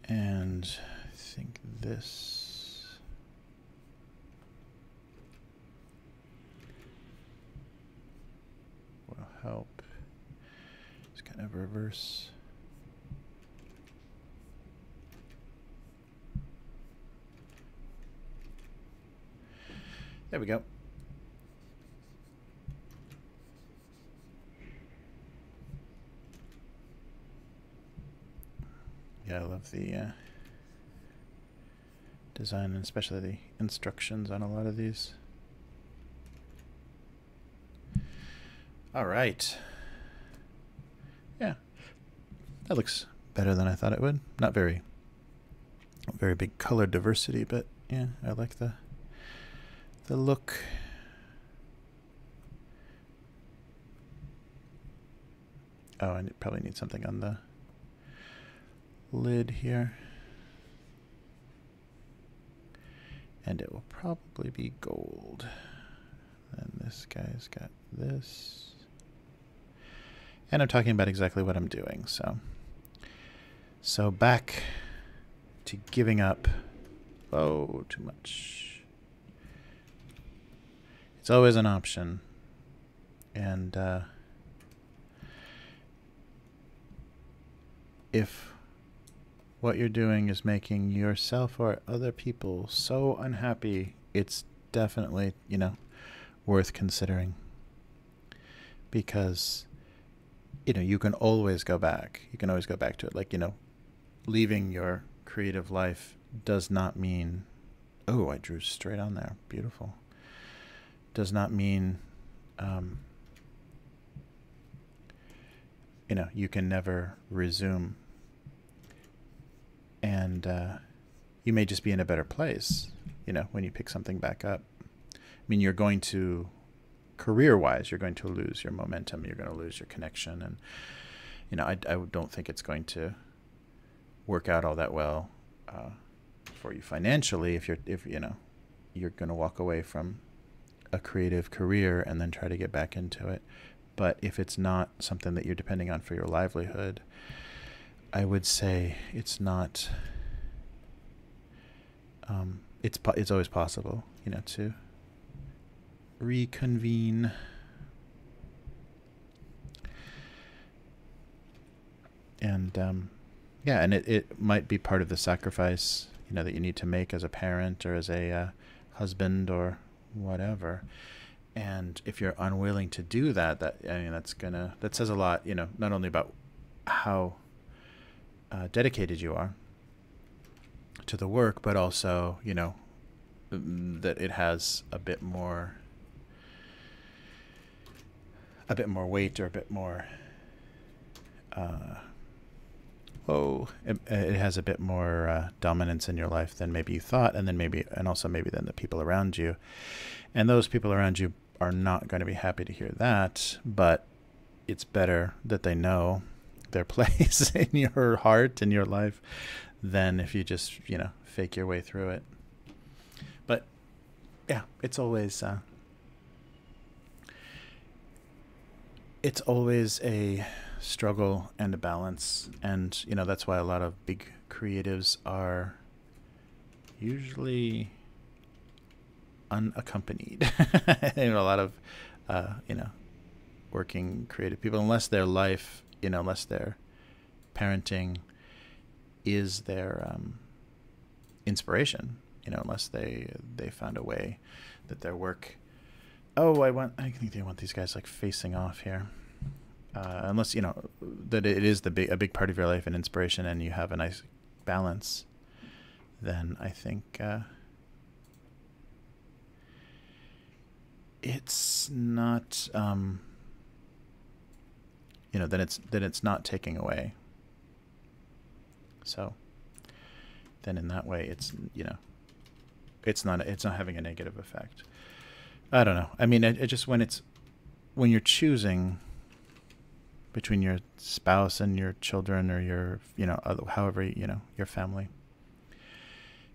And I think this will help. Just kind of reverse. There we go. Yeah, I love the design, and especially the instructions on a lot of these. All right. Yeah, that looks better than I thought it would. Not very big color diversity, but yeah, I like the look. Oh, I probably need something on the lid here. And it will probably be gold. And this guy's got this. And I'm talking about exactly what I'm doing, so back to giving up. Oh, too much. It's always an option. And if what you're doing is making yourself or other people so unhappy, it's definitely, worth considering. Because, you can always go back. You can always go back to it. Like, leaving your creative life does not mean, oh, I drew straight on there. Beautiful. Does not mean, you can never resume. And you may just be in a better place, when you pick something back up. I mean, you're going to, career-wise, you're going to lose your momentum. You're going to lose your connection. And, I don't think it's going to work out all that well for you financially if you're going to walk away from a creative career and then try to get back into it. But if it's not something that you're depending on for your livelihood, I would say it's not. It's always possible, to reconvene. And yeah, and it might be part of the sacrifice, you know, that you need to make as a parent or as a husband or whatever. And if you're unwilling to do that, I mean, that says a lot, you know, not only about how dedicated you are to the work, but also, you know, that it has a bit more weight, or a bit more it has a bit more dominance in your life than maybe you thought, and also maybe than the people around you. And those people around you are not going to be happy to hear that, but it's better that they know their place in your heart, in your life, than if you just, you know, fake your way through it. But yeah, it's always a struggle and a balance. And, you know, that's why a lot of big creatives are usually unaccompanied. You know, a lot of, you know, working creative people, unless their life, you know, unless their parenting is their inspiration, you know, unless they found a way that their work, I think they want these guys like facing off here. Unless, you know, that it is a big part of your life and inspiration, and you have a nice balance, then I think it's not, you know, then it's not taking away. So then in that way, it's, you know, it's not having a negative effect. I don't know. I mean, it just, when you're choosing between your spouse and your children, or your, you know, however, you know, your family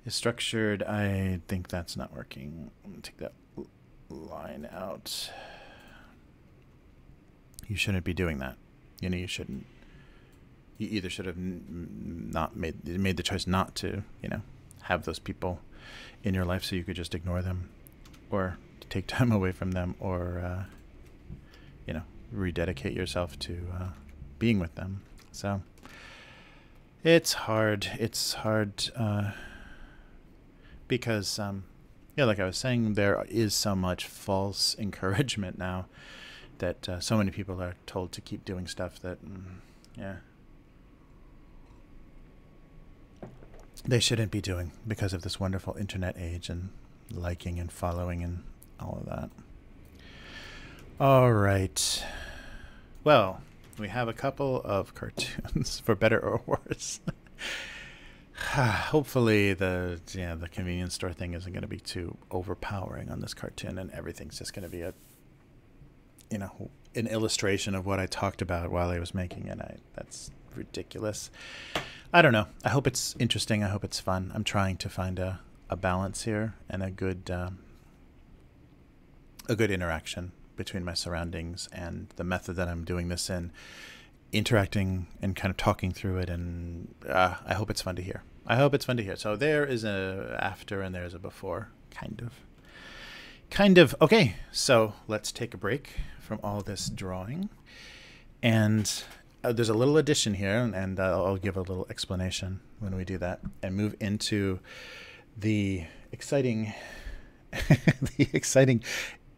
is structured, I think that's not working. I'm gonna take that line out. You shouldn't be doing that. You know, you either should have not made the choice not to, you know, have those people in your life so you could just ignore them, or take time away from them, or you know, rededicate yourself to being with them. So it's hard. Because yeah, like I was saying, there is so much false encouragement now that so many people are told to keep doing stuff that yeah, they shouldn't be doing, because of this wonderful internet age and liking and following and all of that. All right. Well, we have a couple of cartoons, for better or worse. Hopefully the convenience store thing isn't going to be too overpowering on this cartoon, and everything's just going to be an illustration of what I talked about while I was making it. That's ridiculous. I don't know. I hope it's interesting. I hope it's fun. I'm trying to find a balance here, and a good interaction between my surroundings and the method that I'm doing this in, interacting and kind of talking through it. And I hope it's fun to hear. So there is a after and there's a before, kind of. Okay, so let's take a break from all this drawing, and there's a little addition here, and I'll give a little explanation when we do that, and move into the exciting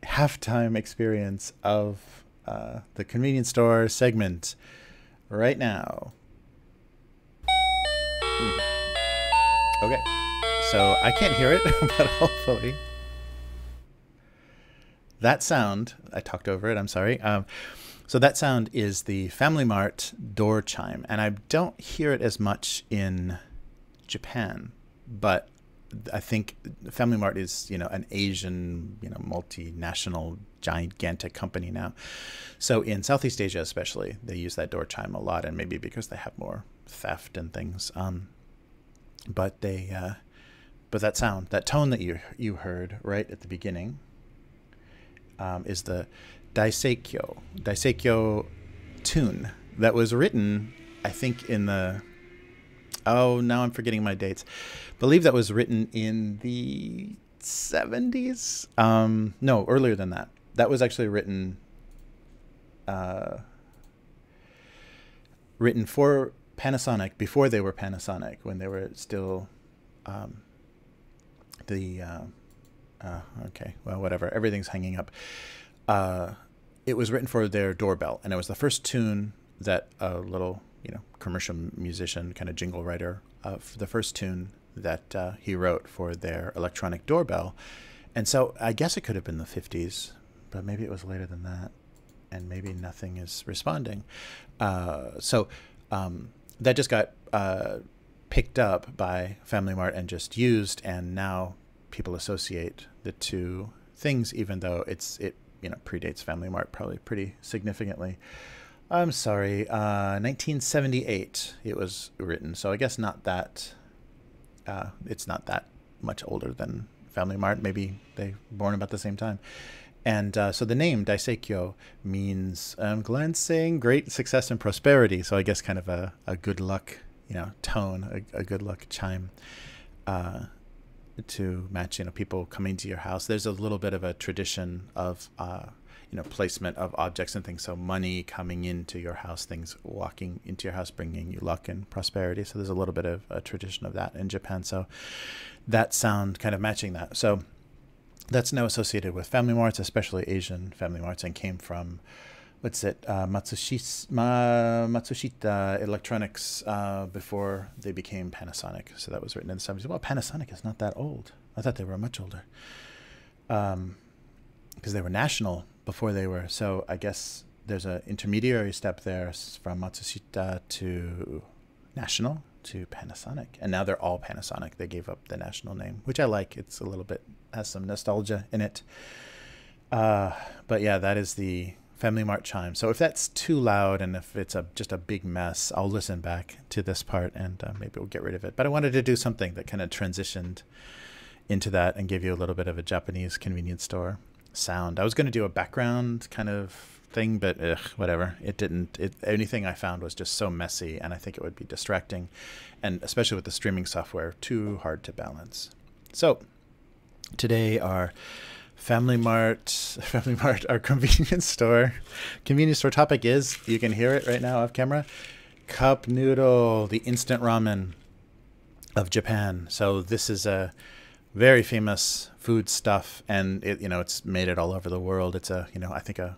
halftime experience of the convenience store segment right now. Okay, so I can't hear it, but hopefully that sound, I talked over it, I'm sorry. So that sound is the Family Mart door chime, and I don't hear it as much in Japan, but I think Family Mart is, an Asian, multinational, gigantic company now. So in Southeast Asia especially, they use that door chime a lot, and maybe because they have more theft and things. But that sound, that tone that you heard right at the beginning, is the Daiseikyo tune that was written, I think, in the... Oh, now I'm forgetting my dates. I believe that was written in the 70s. No, earlier than that. That was actually written... written for Panasonic before they were Panasonic, when they were still okay, well, whatever. Everything's hanging up. It was written for their doorbell, and it was the first tune that a little, commercial musician, kind of jingle writer, the first tune that he wrote for their electronic doorbell. And so I guess it could have been the 50s, but maybe it was later than that, and maybe nothing is responding. So that just got picked up by Family Mart and just used, and now people associate the two things, even though it predates Family Mart probably pretty significantly. I'm sorry, 1978 it was written, so I guess not that. It's not that much older than Family Mart. Maybe they were born about the same time. And so the name Daiseikyo means glancing, great success and prosperity. So I guess kind of a good luck, tone, a good luck chime to match, people coming to your house. There's a little bit of a tradition of, placement of objects and things. So money coming into your house, things walking into your house, bringing you luck and prosperity. So there's a little bit of a tradition of that in Japan. So that sound kind of matching that. So that's now associated with Family Marts, especially Asian Family Marts, and came from, Matsushita Electronics before they became Panasonic. So that was written in the 70s. Well, Panasonic is not that old. I thought they were much older. Because they were national before they were. So I guess there's an intermediary step there from Matsushita to national to Panasonic. And now they're all Panasonic. They gave up the national name, which I like. It's a little bit, has some nostalgia in it. But yeah, that is the Family Mart chime. So if that's too loud and if it's just a big mess, I'll listen back to this part and maybe we'll get rid of it. But I wanted to do something that kind of transitioned into that and give you a little bit of a Japanese convenience store sound. I was going to do a background kind of thing, but whatever. It didn't. Anything I found was just so messy, and I think it would be distracting, and especially with the streaming software, too hard to balance. So today our Family Mart, our convenience store topic is, you can hear it right now off camera, cup noodle, the instant ramen of Japan. So this is a very famous food stuff, and it's made it all over the world. It's I think a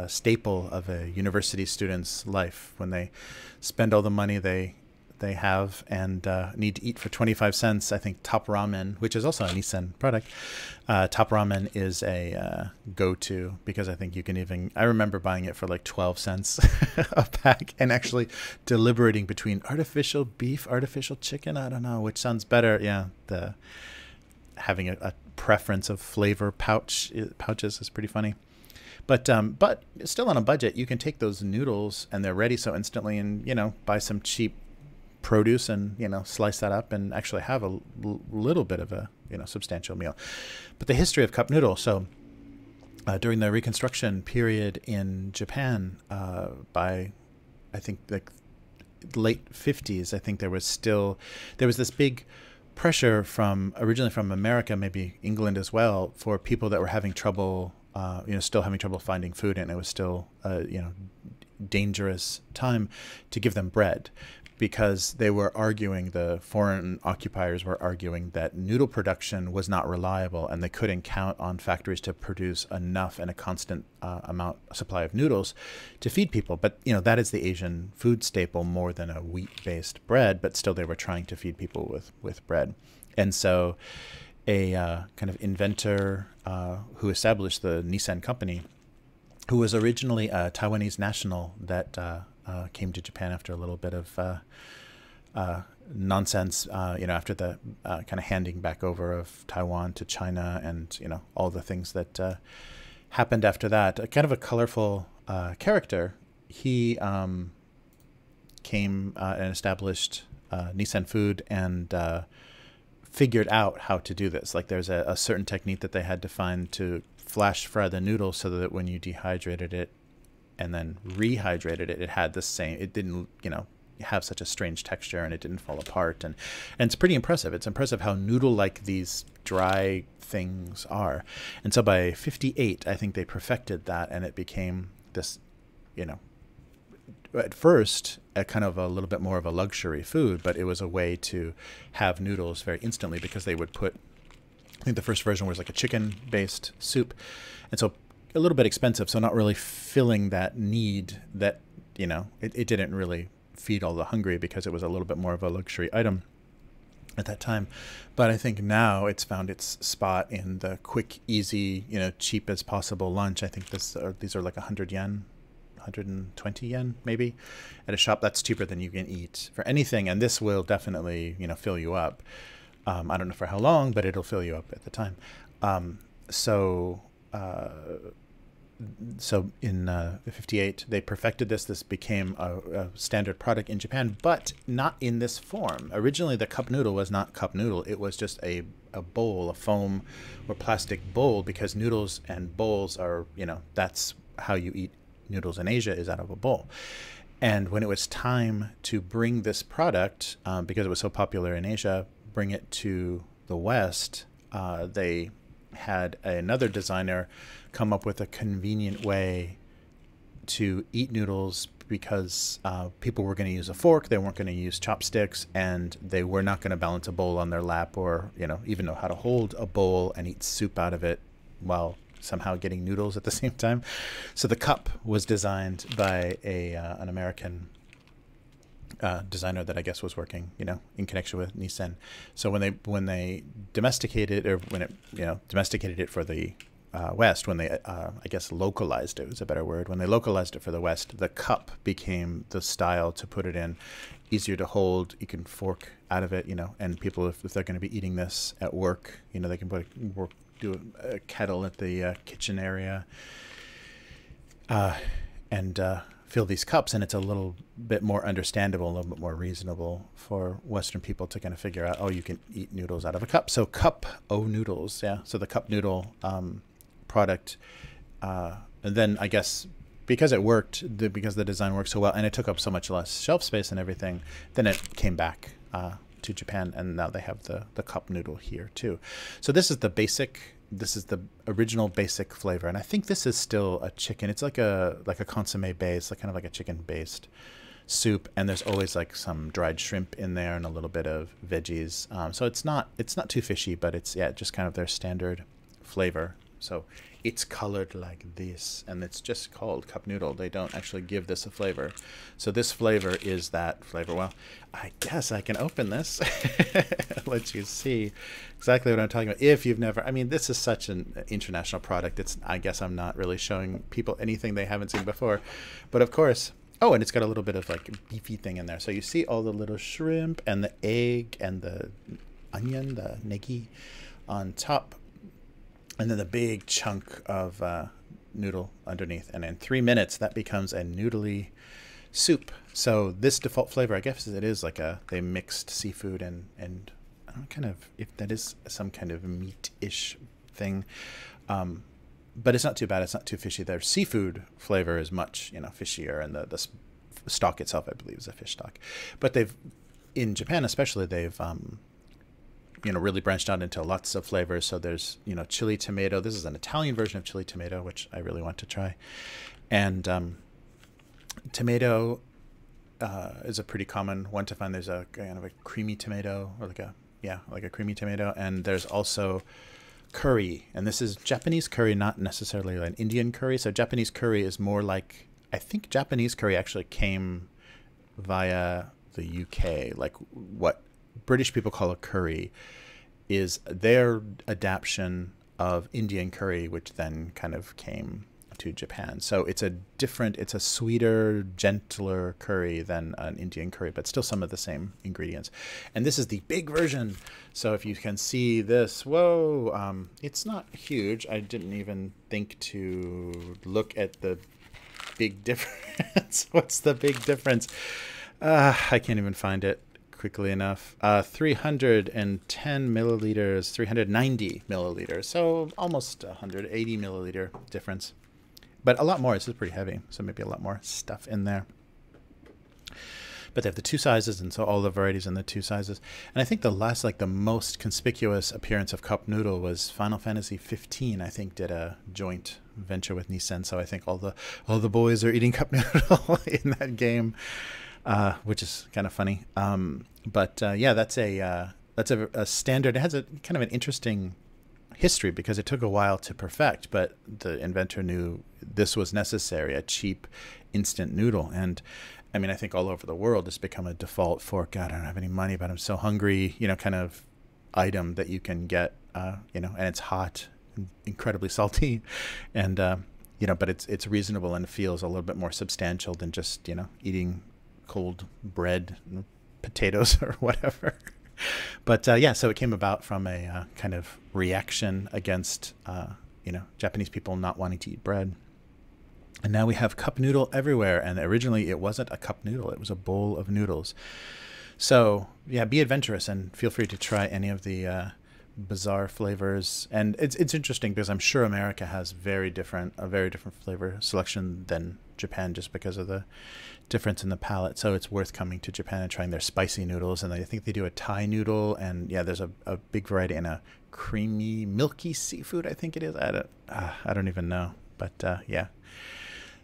staple of a university student's life when they spend all the money they have and need to eat for 25 cents. I think Top Ramen, which is also a Nissan product, Top Ramen is a go-to, because I think you can even, I remember buying it for like 12 cents a pack and actually deliberating between artificial beef, artificial chicken. I don't know which sounds better. Yeah, having a preference of flavor pouches is pretty funny. But still on a budget, you can take those noodles and they're ready so instantly, and buy some cheap produce and slice that up and actually have a little bit of a substantial meal. But the history of cup noodle, so during the Reconstruction period in Japan, by I think like late 50s, I think there was this big pressure originally from America, maybe England as well, for people that were having trouble, still having trouble finding food, and it was still dangerous time to give them bread, because they were arguing, the foreign occupiers were arguing, that noodle production was not reliable and they couldn't count on factories to produce enough and a constant supply of noodles to feed people. But that is the Asian food staple more than a wheat-based bread, but still they were trying to feed people with bread. And so a kind of inventor who established the Nissan company, who was originally a Taiwanese national that came to Japan after a little bit of nonsense, after the kind of handing back over of Taiwan to China, and all the things that happened after that. Kind of a colorful character. He came and established Nissan Food and figured out how to do this. Like there's a certain technique that they had to find to flash fry the noodles so that when you dehydrated it and then rehydrated it, it had the same, it didn't, have such a strange texture, and it didn't fall apart. And it's pretty impressive. It's impressive how noodle-like these dry things are. And so by 58, I think they perfected that, and it became this, at first a kind of a little bit more of a luxury food, but it was a way to have noodles very instantly, because they would put, I think the first version was like a chicken-based soup, and so a little bit expensive, so not really filling that need that, you know, it didn't really feed all the hungry, because it was a little bit more of a luxury item at that time. But I think now it's found its spot in the quick, easy, you know, cheap as possible lunch. I think these are like 100 yen, 120 yen maybe at a shop. That's cheaper than you can eat for anything, and this will definitely, you know, fill you up. I don't know for how long, but it'll fill you up at the time. So in 58, they perfected this. This became a standard product in Japan, but not in this form. Originally, the cup noodle was not cup noodle. It was just a bowl, a foam or plastic bowl, because noodles and bowls are, you know, that's how you eat noodles in Asia, is out of a bowl. And when it was time to bring this product, because it was so popular in Asia, bring it to the West, they had another designer come up with a convenient way to eat noodles, because people were going to use a fork, they weren't going to use chopsticks, and they were not going to balance a bowl on their lap, or, you know, even know how to hold a bowl and eat soup out of it while somehow getting noodles at the same time. So the cup was designed by an American designer that I guess was working, you know, in connection with Nissan. So when they domesticated, or when it, you know, domesticated it for the West, when they I guess localized it, was a better word. When they localized it for the West, the cup became the style to put it in. Easier to hold, you can fork out of it, you know, and people, if they're going to be eating this at work, you know, they can do a kettle at the kitchen area, and fill these cups, and it's a little bit more understandable, a little bit more reasonable for Western people to kind of figure out, oh, you can eat noodles out of a cup. So cup noodles, yeah. So the cup noodle product, and then I guess because it worked, because the design worked so well, and it took up so much less shelf space and everything, then it came back to Japan, and now they have the cup noodle here too. So this is the basic. This is the original basic flavor, and I think this is still a chicken. It's like a consommé base, like kind of like a chicken based soup, and there's always like some dried shrimp in there and a little bit of veggies. So it's not too fishy, but it's, yeah, just kind of their standard flavor. So it's colored like this, and it's just called cup noodle. They don't actually give this a flavor. So this flavor is that flavor. Well, I guess I can open this, let you see exactly what I'm talking about. If you've never, I mean, this is such an international product. It's, I guess I'm not really showing people anything they haven't seen before. But of course, oh, and it's got a little bit of like beefy thing in there. So you see all the little shrimp and the egg and the onion, the negi on top. And then the big chunk of noodle underneath. And in 3 minutes, that becomes a noodly soup. So this default flavor, I guess it is like they mixed seafood and I don't know, kind of, if that is some kind of meat-ish thing. But it's not too bad. It's not too fishy. Their seafood flavor is much, you know, fishier. And the stock itself, I believe, is a fish stock. But in Japan especially, they've you know, really branched out into lots of flavors. So there's, you know, chili tomato. This is an Italian version of chili tomato, which I really want to try. And tomato is a pretty common one to find. There's a kind of a creamy tomato, or like a creamy tomato. And there's also curry, and this is Japanese curry, not necessarily an Indian curry. So Japanese curry is more like, I think Japanese curry actually came via the UK, like what British people call a curry is their adaptation of Indian curry, which then kind of came to Japan. So it's a sweeter, gentler curry than an Indian curry, but still some of the same ingredients. And this is the big version. So if you can see this, whoa, it's not huge. I didn't even think to look at the big difference. What's the big difference? I can't even find it quickly enough. 310 milliliters, 390 milliliters. So almost 180 milliliter difference. But a lot more. This is pretty heavy, so maybe a lot more stuff in there. But they have the two sizes, and so all the varieties in the two sizes. And I think the last, like the most conspicuous appearance of Cup Noodle was Final Fantasy 15. I think did a joint venture with Nissan. So I think all the boys are eating Cup Noodle in that game, which is kind of funny. Yeah, that's a standard. It has a kind of an interesting history because it took a while to perfect, but the inventor knew this was necessary, a cheap instant noodle. And I mean, I think all over the world it's become a default for, God, I don't have any money, but I'm so hungry, kind of item that you can get, and it's hot, incredibly salty, and but it's reasonable and feels a little bit more substantial than just eating cold bread and potatoes or whatever. But so it came about from a kind of reaction against Japanese people not wanting to eat bread. And now we have cup noodle everywhere. And originally it wasn't a cup noodle, it was a bowl of noodles. So yeah, be adventurous and feel free to try any of the bizarre flavors. And it's interesting because I'm sure America has a very different flavor selection than Japan, just because of the difference in the palate. So it's worth coming to Japan and trying their spicy noodles. And I think they do a Thai noodle, and yeah, there's a big variety, and a creamy milky seafood, I think it is. I don't even know, but yeah,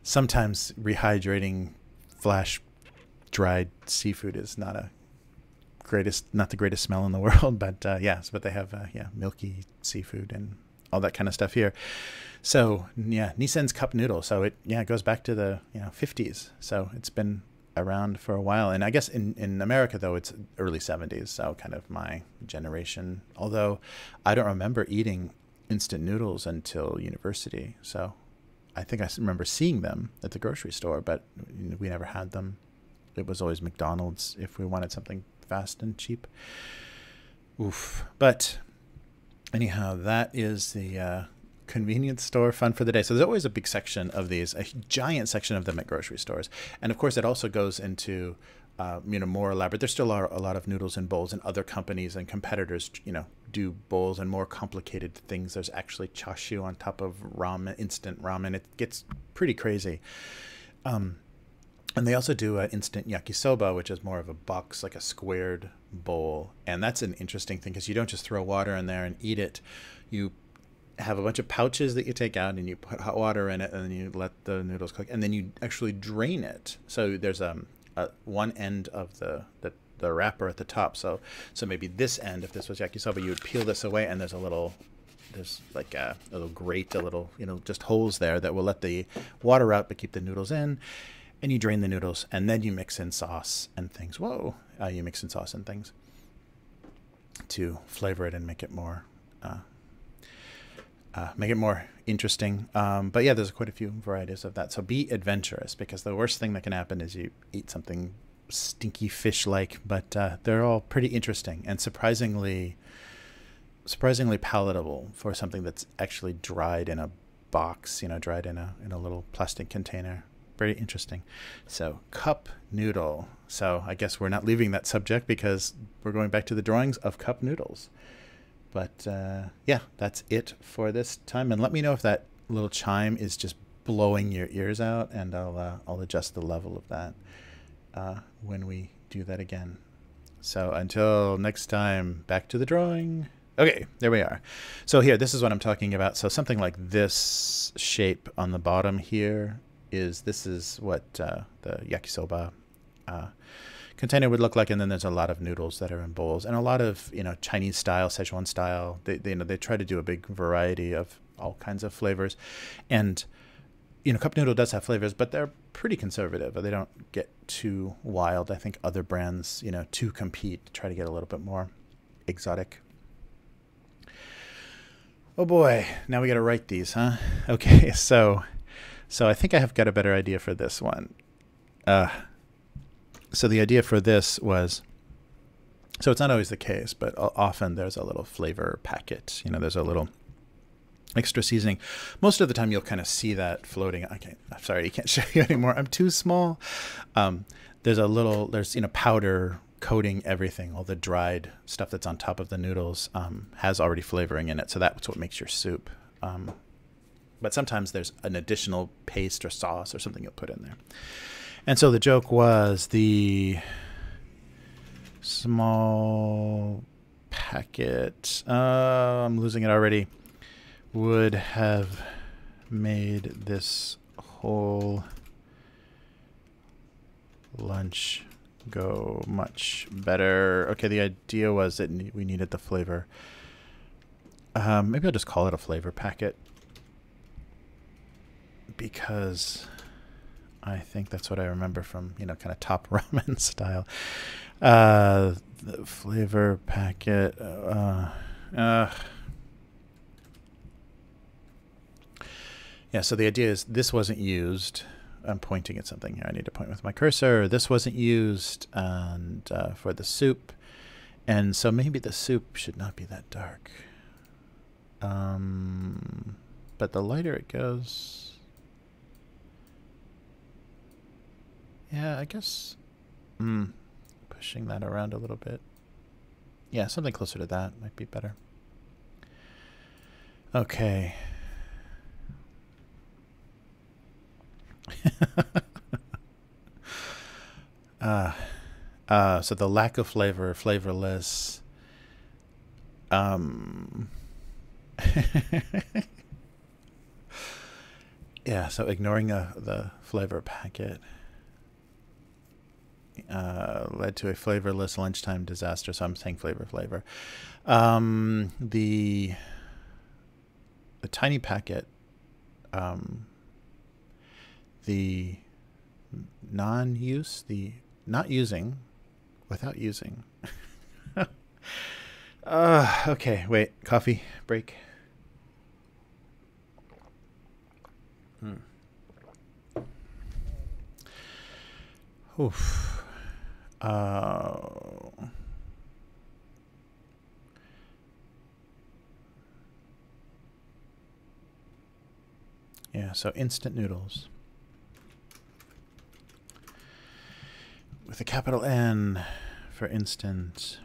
sometimes rehydrating flash dried seafood is not the greatest smell in the world, but but they have milky seafood and all that kind of stuff here. So yeah, Nissan's cup noodle. So it goes back to the 50s. So it's been around for a while. And I guess in America though, it's early 70s. So kind of my generation. Although I don't remember eating instant noodles until university. So I think I remember seeing them at the grocery store, but we never had them. It was always McDonald's if we wanted something fast and cheap. Oof. But anyhow, that is the convenience store fun for the day. So there's always a big section of these, a giant section of them at grocery stores. And of course, it also goes into more elaborate. There's still a lot of noodles and bowls, and other companies and competitors, do bowls and more complicated things. There's actually chashu on top of ramen, instant ramen. It gets pretty crazy. And they also do instant yakisoba, which is more of a box, like a squared bowl. And that's an interesting thing because you don't just throw water in there and eat it. You have a bunch of pouches that you take out, and you put hot water in it, and then you let the noodles cook, and then you actually drain it. So there's one end of the wrapper at the top. So maybe this end, if this was yakisoba, you would peel this away, and there's like a little grate, just holes there that will let the water out but keep the noodles in. And you drain the noodles, and then you mix in sauce and things. You mix in sauce and things to flavor it and make it more interesting. But yeah, there's quite a few varieties of that. So be adventurous, because the worst thing that can happen is you eat something stinky fish-like. But they're all pretty interesting and surprisingly palatable for something that's actually dried in a box. Dried in a little plastic container. Very interesting. So cup noodle. So I guess we're not leaving that subject because we're going back to the drawings of cup noodles. But yeah, that's it for this time. And let me know if that little chime is just blowing your ears out, and I'll adjust the level of that when we do that again. So until next time, back to the drawing. Okay, there we are. So here, this is what I'm talking about. So something like this shape on the bottom here this is what the yakisoba container would look like. And then there's a lot of noodles that are in bowls, and a lot of Chinese style, Szechuan style. They try to do a big variety of all kinds of flavors. And cup noodle does have flavors, but they're pretty conservative. They don't get too wild. I think other brands to compete try to get a little bit more exotic. Oh boy, now we got to write these, huh? Okay, so I think I have got a better idea for this one. So the idea for this was, so it's not always the case, but often there's a little flavor packet. There's a little extra seasoning. Most of the time you'll kind of see that floating. I'm sorry, I can't show you anymore. I'm too small. There's powder coating everything. All the dried stuff that's on top of the noodles has already flavoring in it. So that's what makes your soup. But sometimes there's an additional paste or sauce or something you'll put in there. And so the joke was the small packet, I'm losing it already, would have made this whole lunch go much better. Okay, the idea was that we needed the flavor. Maybe I'll just call it a flavor packet, because I think that's what I remember from, you know, kind of top ramen style. The flavor packet. Yeah, so the idea is this wasn't used. I'm pointing at something here. I need to point with my cursor. This wasn't used and for the soup. And so maybe the soup should not be that dark. But the lighter it goes... Yeah, I guess... pushing that around a little bit. Yeah, something closer to that might be better. Okay. So the lack of flavor, flavorless. Yeah, so ignoring the flavor packet led to a flavorless lunchtime disaster. So I'm saying flavor. The tiny packet, the non-use, the not using without using. Okay, wait, coffee break. Oof. Yeah, so instant noodles. With a capital N for instant.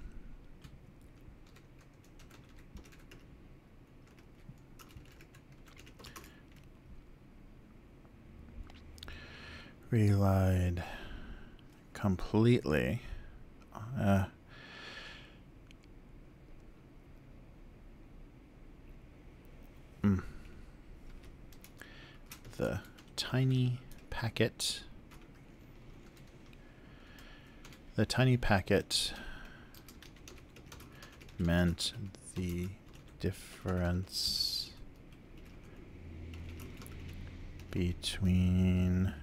Relied completely. The tiny packet. The tiny packet meant the difference between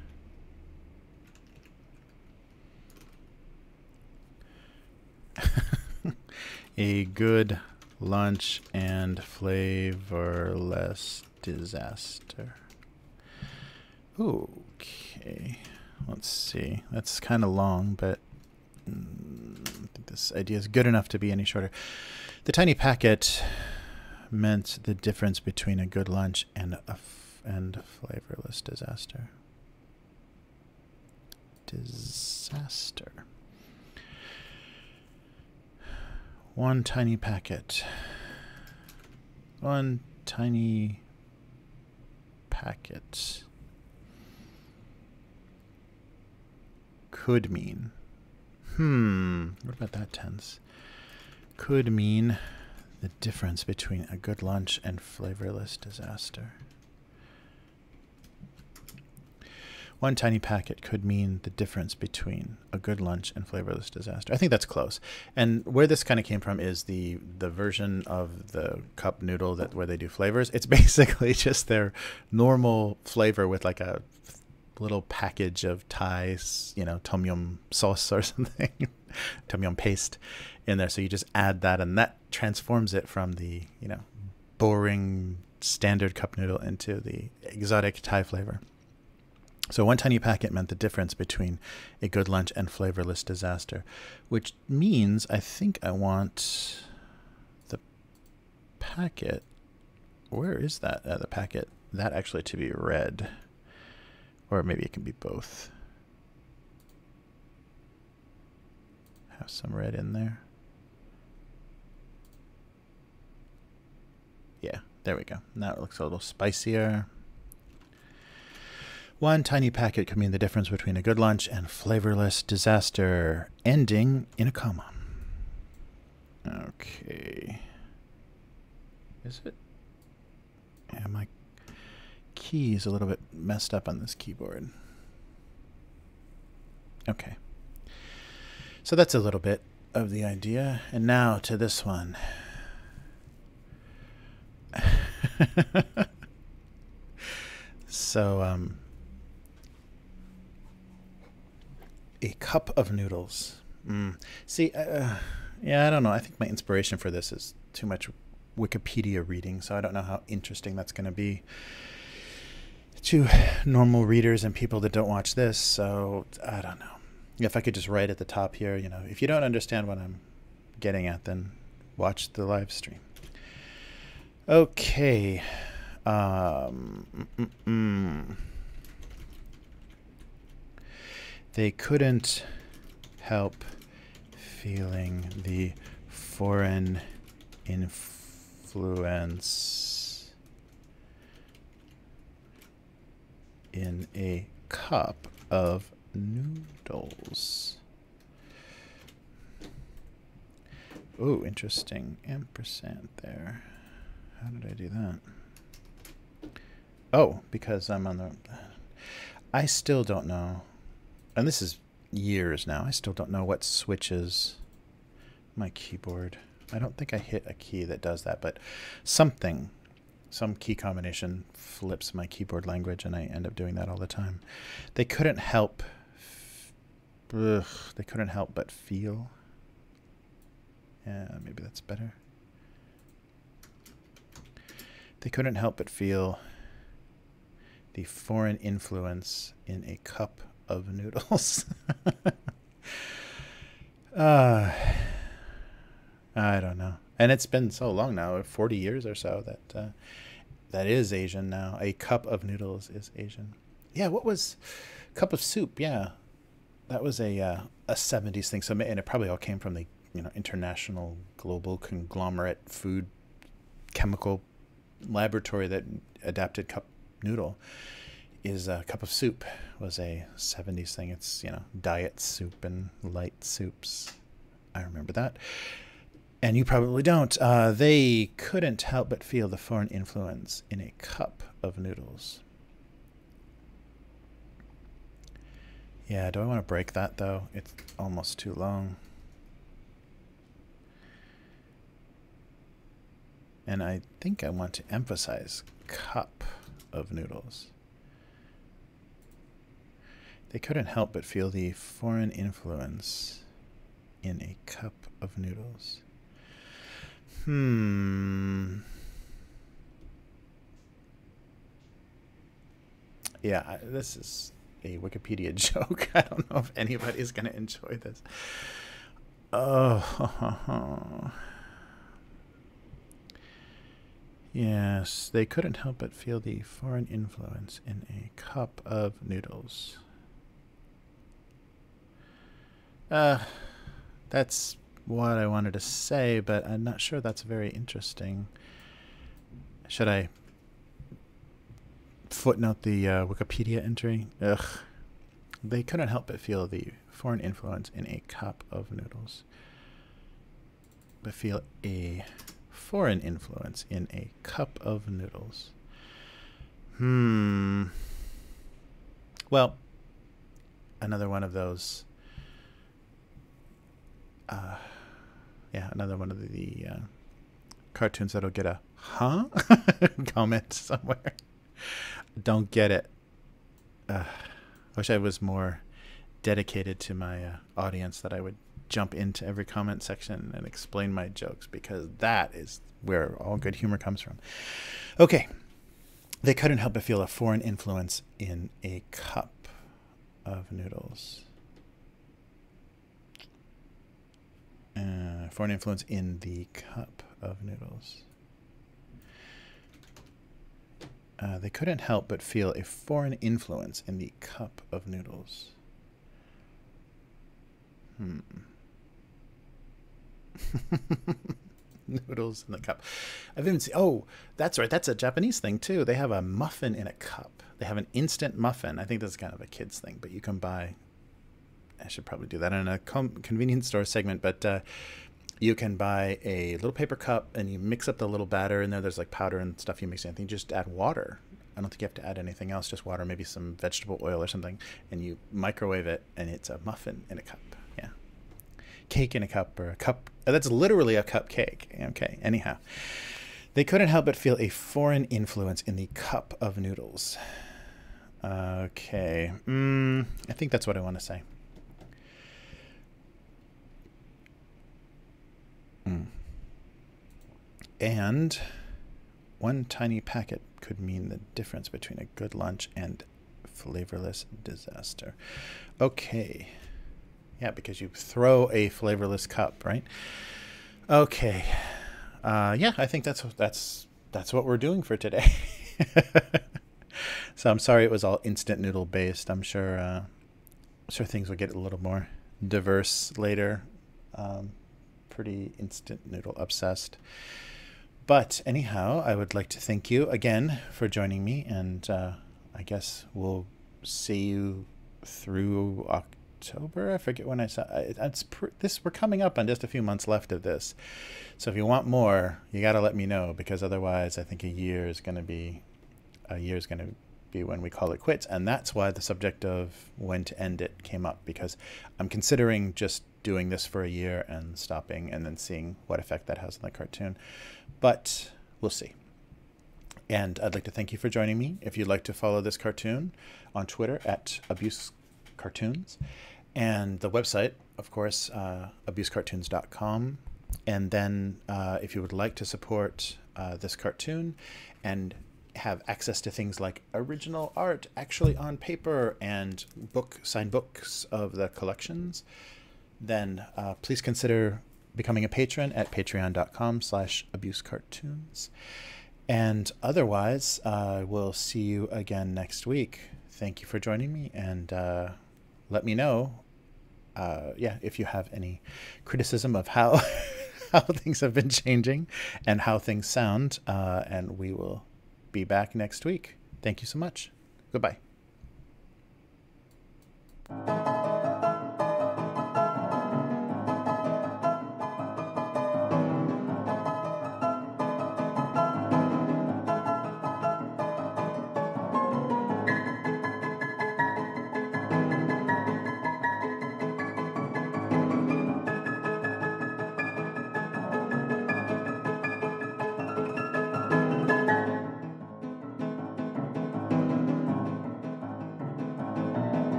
a good lunch and flavorless disaster. Okay, let's see. That's kind of long, but I think this idea is good enough to be any shorter. The tiny packet meant the difference between a good lunch and a flavorless disaster. Disaster. One tiny packet. One tiny packet could mean. What about that tense? Could mean the difference between a good lunch and flavorless disaster. One tiny packet could mean the difference between a good lunch and flavorless disaster. I think that's close. And where this kind of came from is the version of the cup noodle where they do flavors. It's basically just their normal flavor with like a little package of Thai, tom yum sauce or something, tom yum paste in there. So you just add that, and that transforms it from the, boring standard cup noodle into the exotic Thai flavor. So one tiny packet meant the difference between a good lunch and flavorless disaster, which means I think I want the packet. Where is that? The packet. That actually to be red. Or maybe it can be both. Have some red in there. Yeah, there we go. Now it looks a little spicier. One tiny packet could mean the difference between a good lunch and flavorless disaster, ending in a comma. Okay. Is it? Yeah, my key is a little bit messed up on this keyboard. Okay. So that's a little bit of the idea. And now to this one. So, a cup of noodles. See, yeah, I don't know. I think my inspiration for this is too much Wikipedia reading, so I don't know how interesting that's going to be to normal readers and people that don't watch this. So I don't know. If I could just write at the top here, you know, if you don't understand what I'm getting at, then watch the live stream. Okay. They couldn't help feeling the foreign influence in a cup of noodles. Oh, interesting. Ampersand there. How did I do that? Oh, because I'm on the... I still don't know. And this is years now. I still don't know what switches my keyboard. I don't think I hit a key that does that, but some key combination flips my keyboard language, and I end up doing that all the time. They couldn't help... they couldn't help but feel... Yeah, maybe that's better. They couldn't help but feel the foreign influence in a cup of noodles. I don't know. And it's been so long now, 40 years or so, that that is Asian now. A cup of noodles is Asian. Yeah, what was cup of soup? Yeah, that was a 70s thing. So, and it probably all came from the international global conglomerate food chemical laboratory that adapted cup noodle. Is a cup of soup was a 70s thing. It's diet soup and light soups. I remember that. And you probably don't. They couldn't help but feel the foreign influence in a cup of noodles. Yeah, do I want to break that, though? It's almost too long. And I think I want to emphasize cup of noodles. They couldn't help but feel the foreign influence in a cup of noodles. Yeah, this is a Wikipedia joke. I don't know if anybody's going to enjoy this. Oh, yes, they couldn't help but feel the foreign influence in a cup of noodles. That's what I wanted to say, but I'm not sure that's very interesting. Should I footnote the Wikipedia entry? Ugh. They couldn't help but feel the foreign influence in a cup of noodles. But feel a foreign influence in a cup of noodles. Well, another one of those... yeah, another one of the cartoons that'll get a huh comment somewhere. Don't get it. Wish I was more dedicated to my audience, that I would jump into every comment section and explain my jokes, because that is where all good humor comes from. Okay. They couldn't help but feel a foreign influence in a cup of noodles. Foreign influence in the cup of noodles. They couldn't help but feel a foreign influence in the cup of noodles. Noodles noodles in the cup. I've even seen, oh, that's right, that's a Japanese thing too. They have a muffin in a cup. They have an instant muffin. I think this is kind of a kid's thing, but you can buy, I should probably do that in a convenience store segment, but you can buy a little paper cup and you mix up the little batter in there. There's like powder and stuff you mix in. I think you just add water. I don't think you have to add anything else, just water, maybe some vegetable oil or something, and you microwave it, and it's a muffin in a cup. Yeah. Cake in a cup, or a cup. That's literally a cupcake. Okay, anyhow. They couldn't help but feel a foreign influence in the cup of noodles. Okay. I think that's what I want to say. And one tiny packet could mean the difference between a good lunch and flavorless disaster. Okay. Yeah, because you throw a flavorless cup, right? Okay. Yeah, I think that's what we're doing for today. So I'm sorry it was all instant noodle based. I'm sure things will get a little more diverse later. Pretty instant noodle obsessed. But anyhow, I would like to thank you again for joining me, and I guess we'll see you through October. I forget when I saw this. We're coming up on just a few months left of this, so if you want more, you got to let me know, because otherwise, I think a year is going to be when we call it quits, and that's why the subject of when to end it came up, because I'm considering just doing this for a year and stopping and then seeing what effect that has on the cartoon. But we'll see. And I'd like to thank you for joining me. If you'd like to follow this cartoon on Twitter at Abusecartoons, and the website, of course, abusecartoons.com. And then if you would like to support this cartoon and have access to things like original art actually on paper and signed books of the collections, then please consider becoming a patron at patreon.com/abusecartoons. And otherwise, we'll see you again next week. Thank you for joining me, and let me know, if you have any criticism of how things have been changing and how things sound, and we will be back next week. Thank you so much. Goodbye.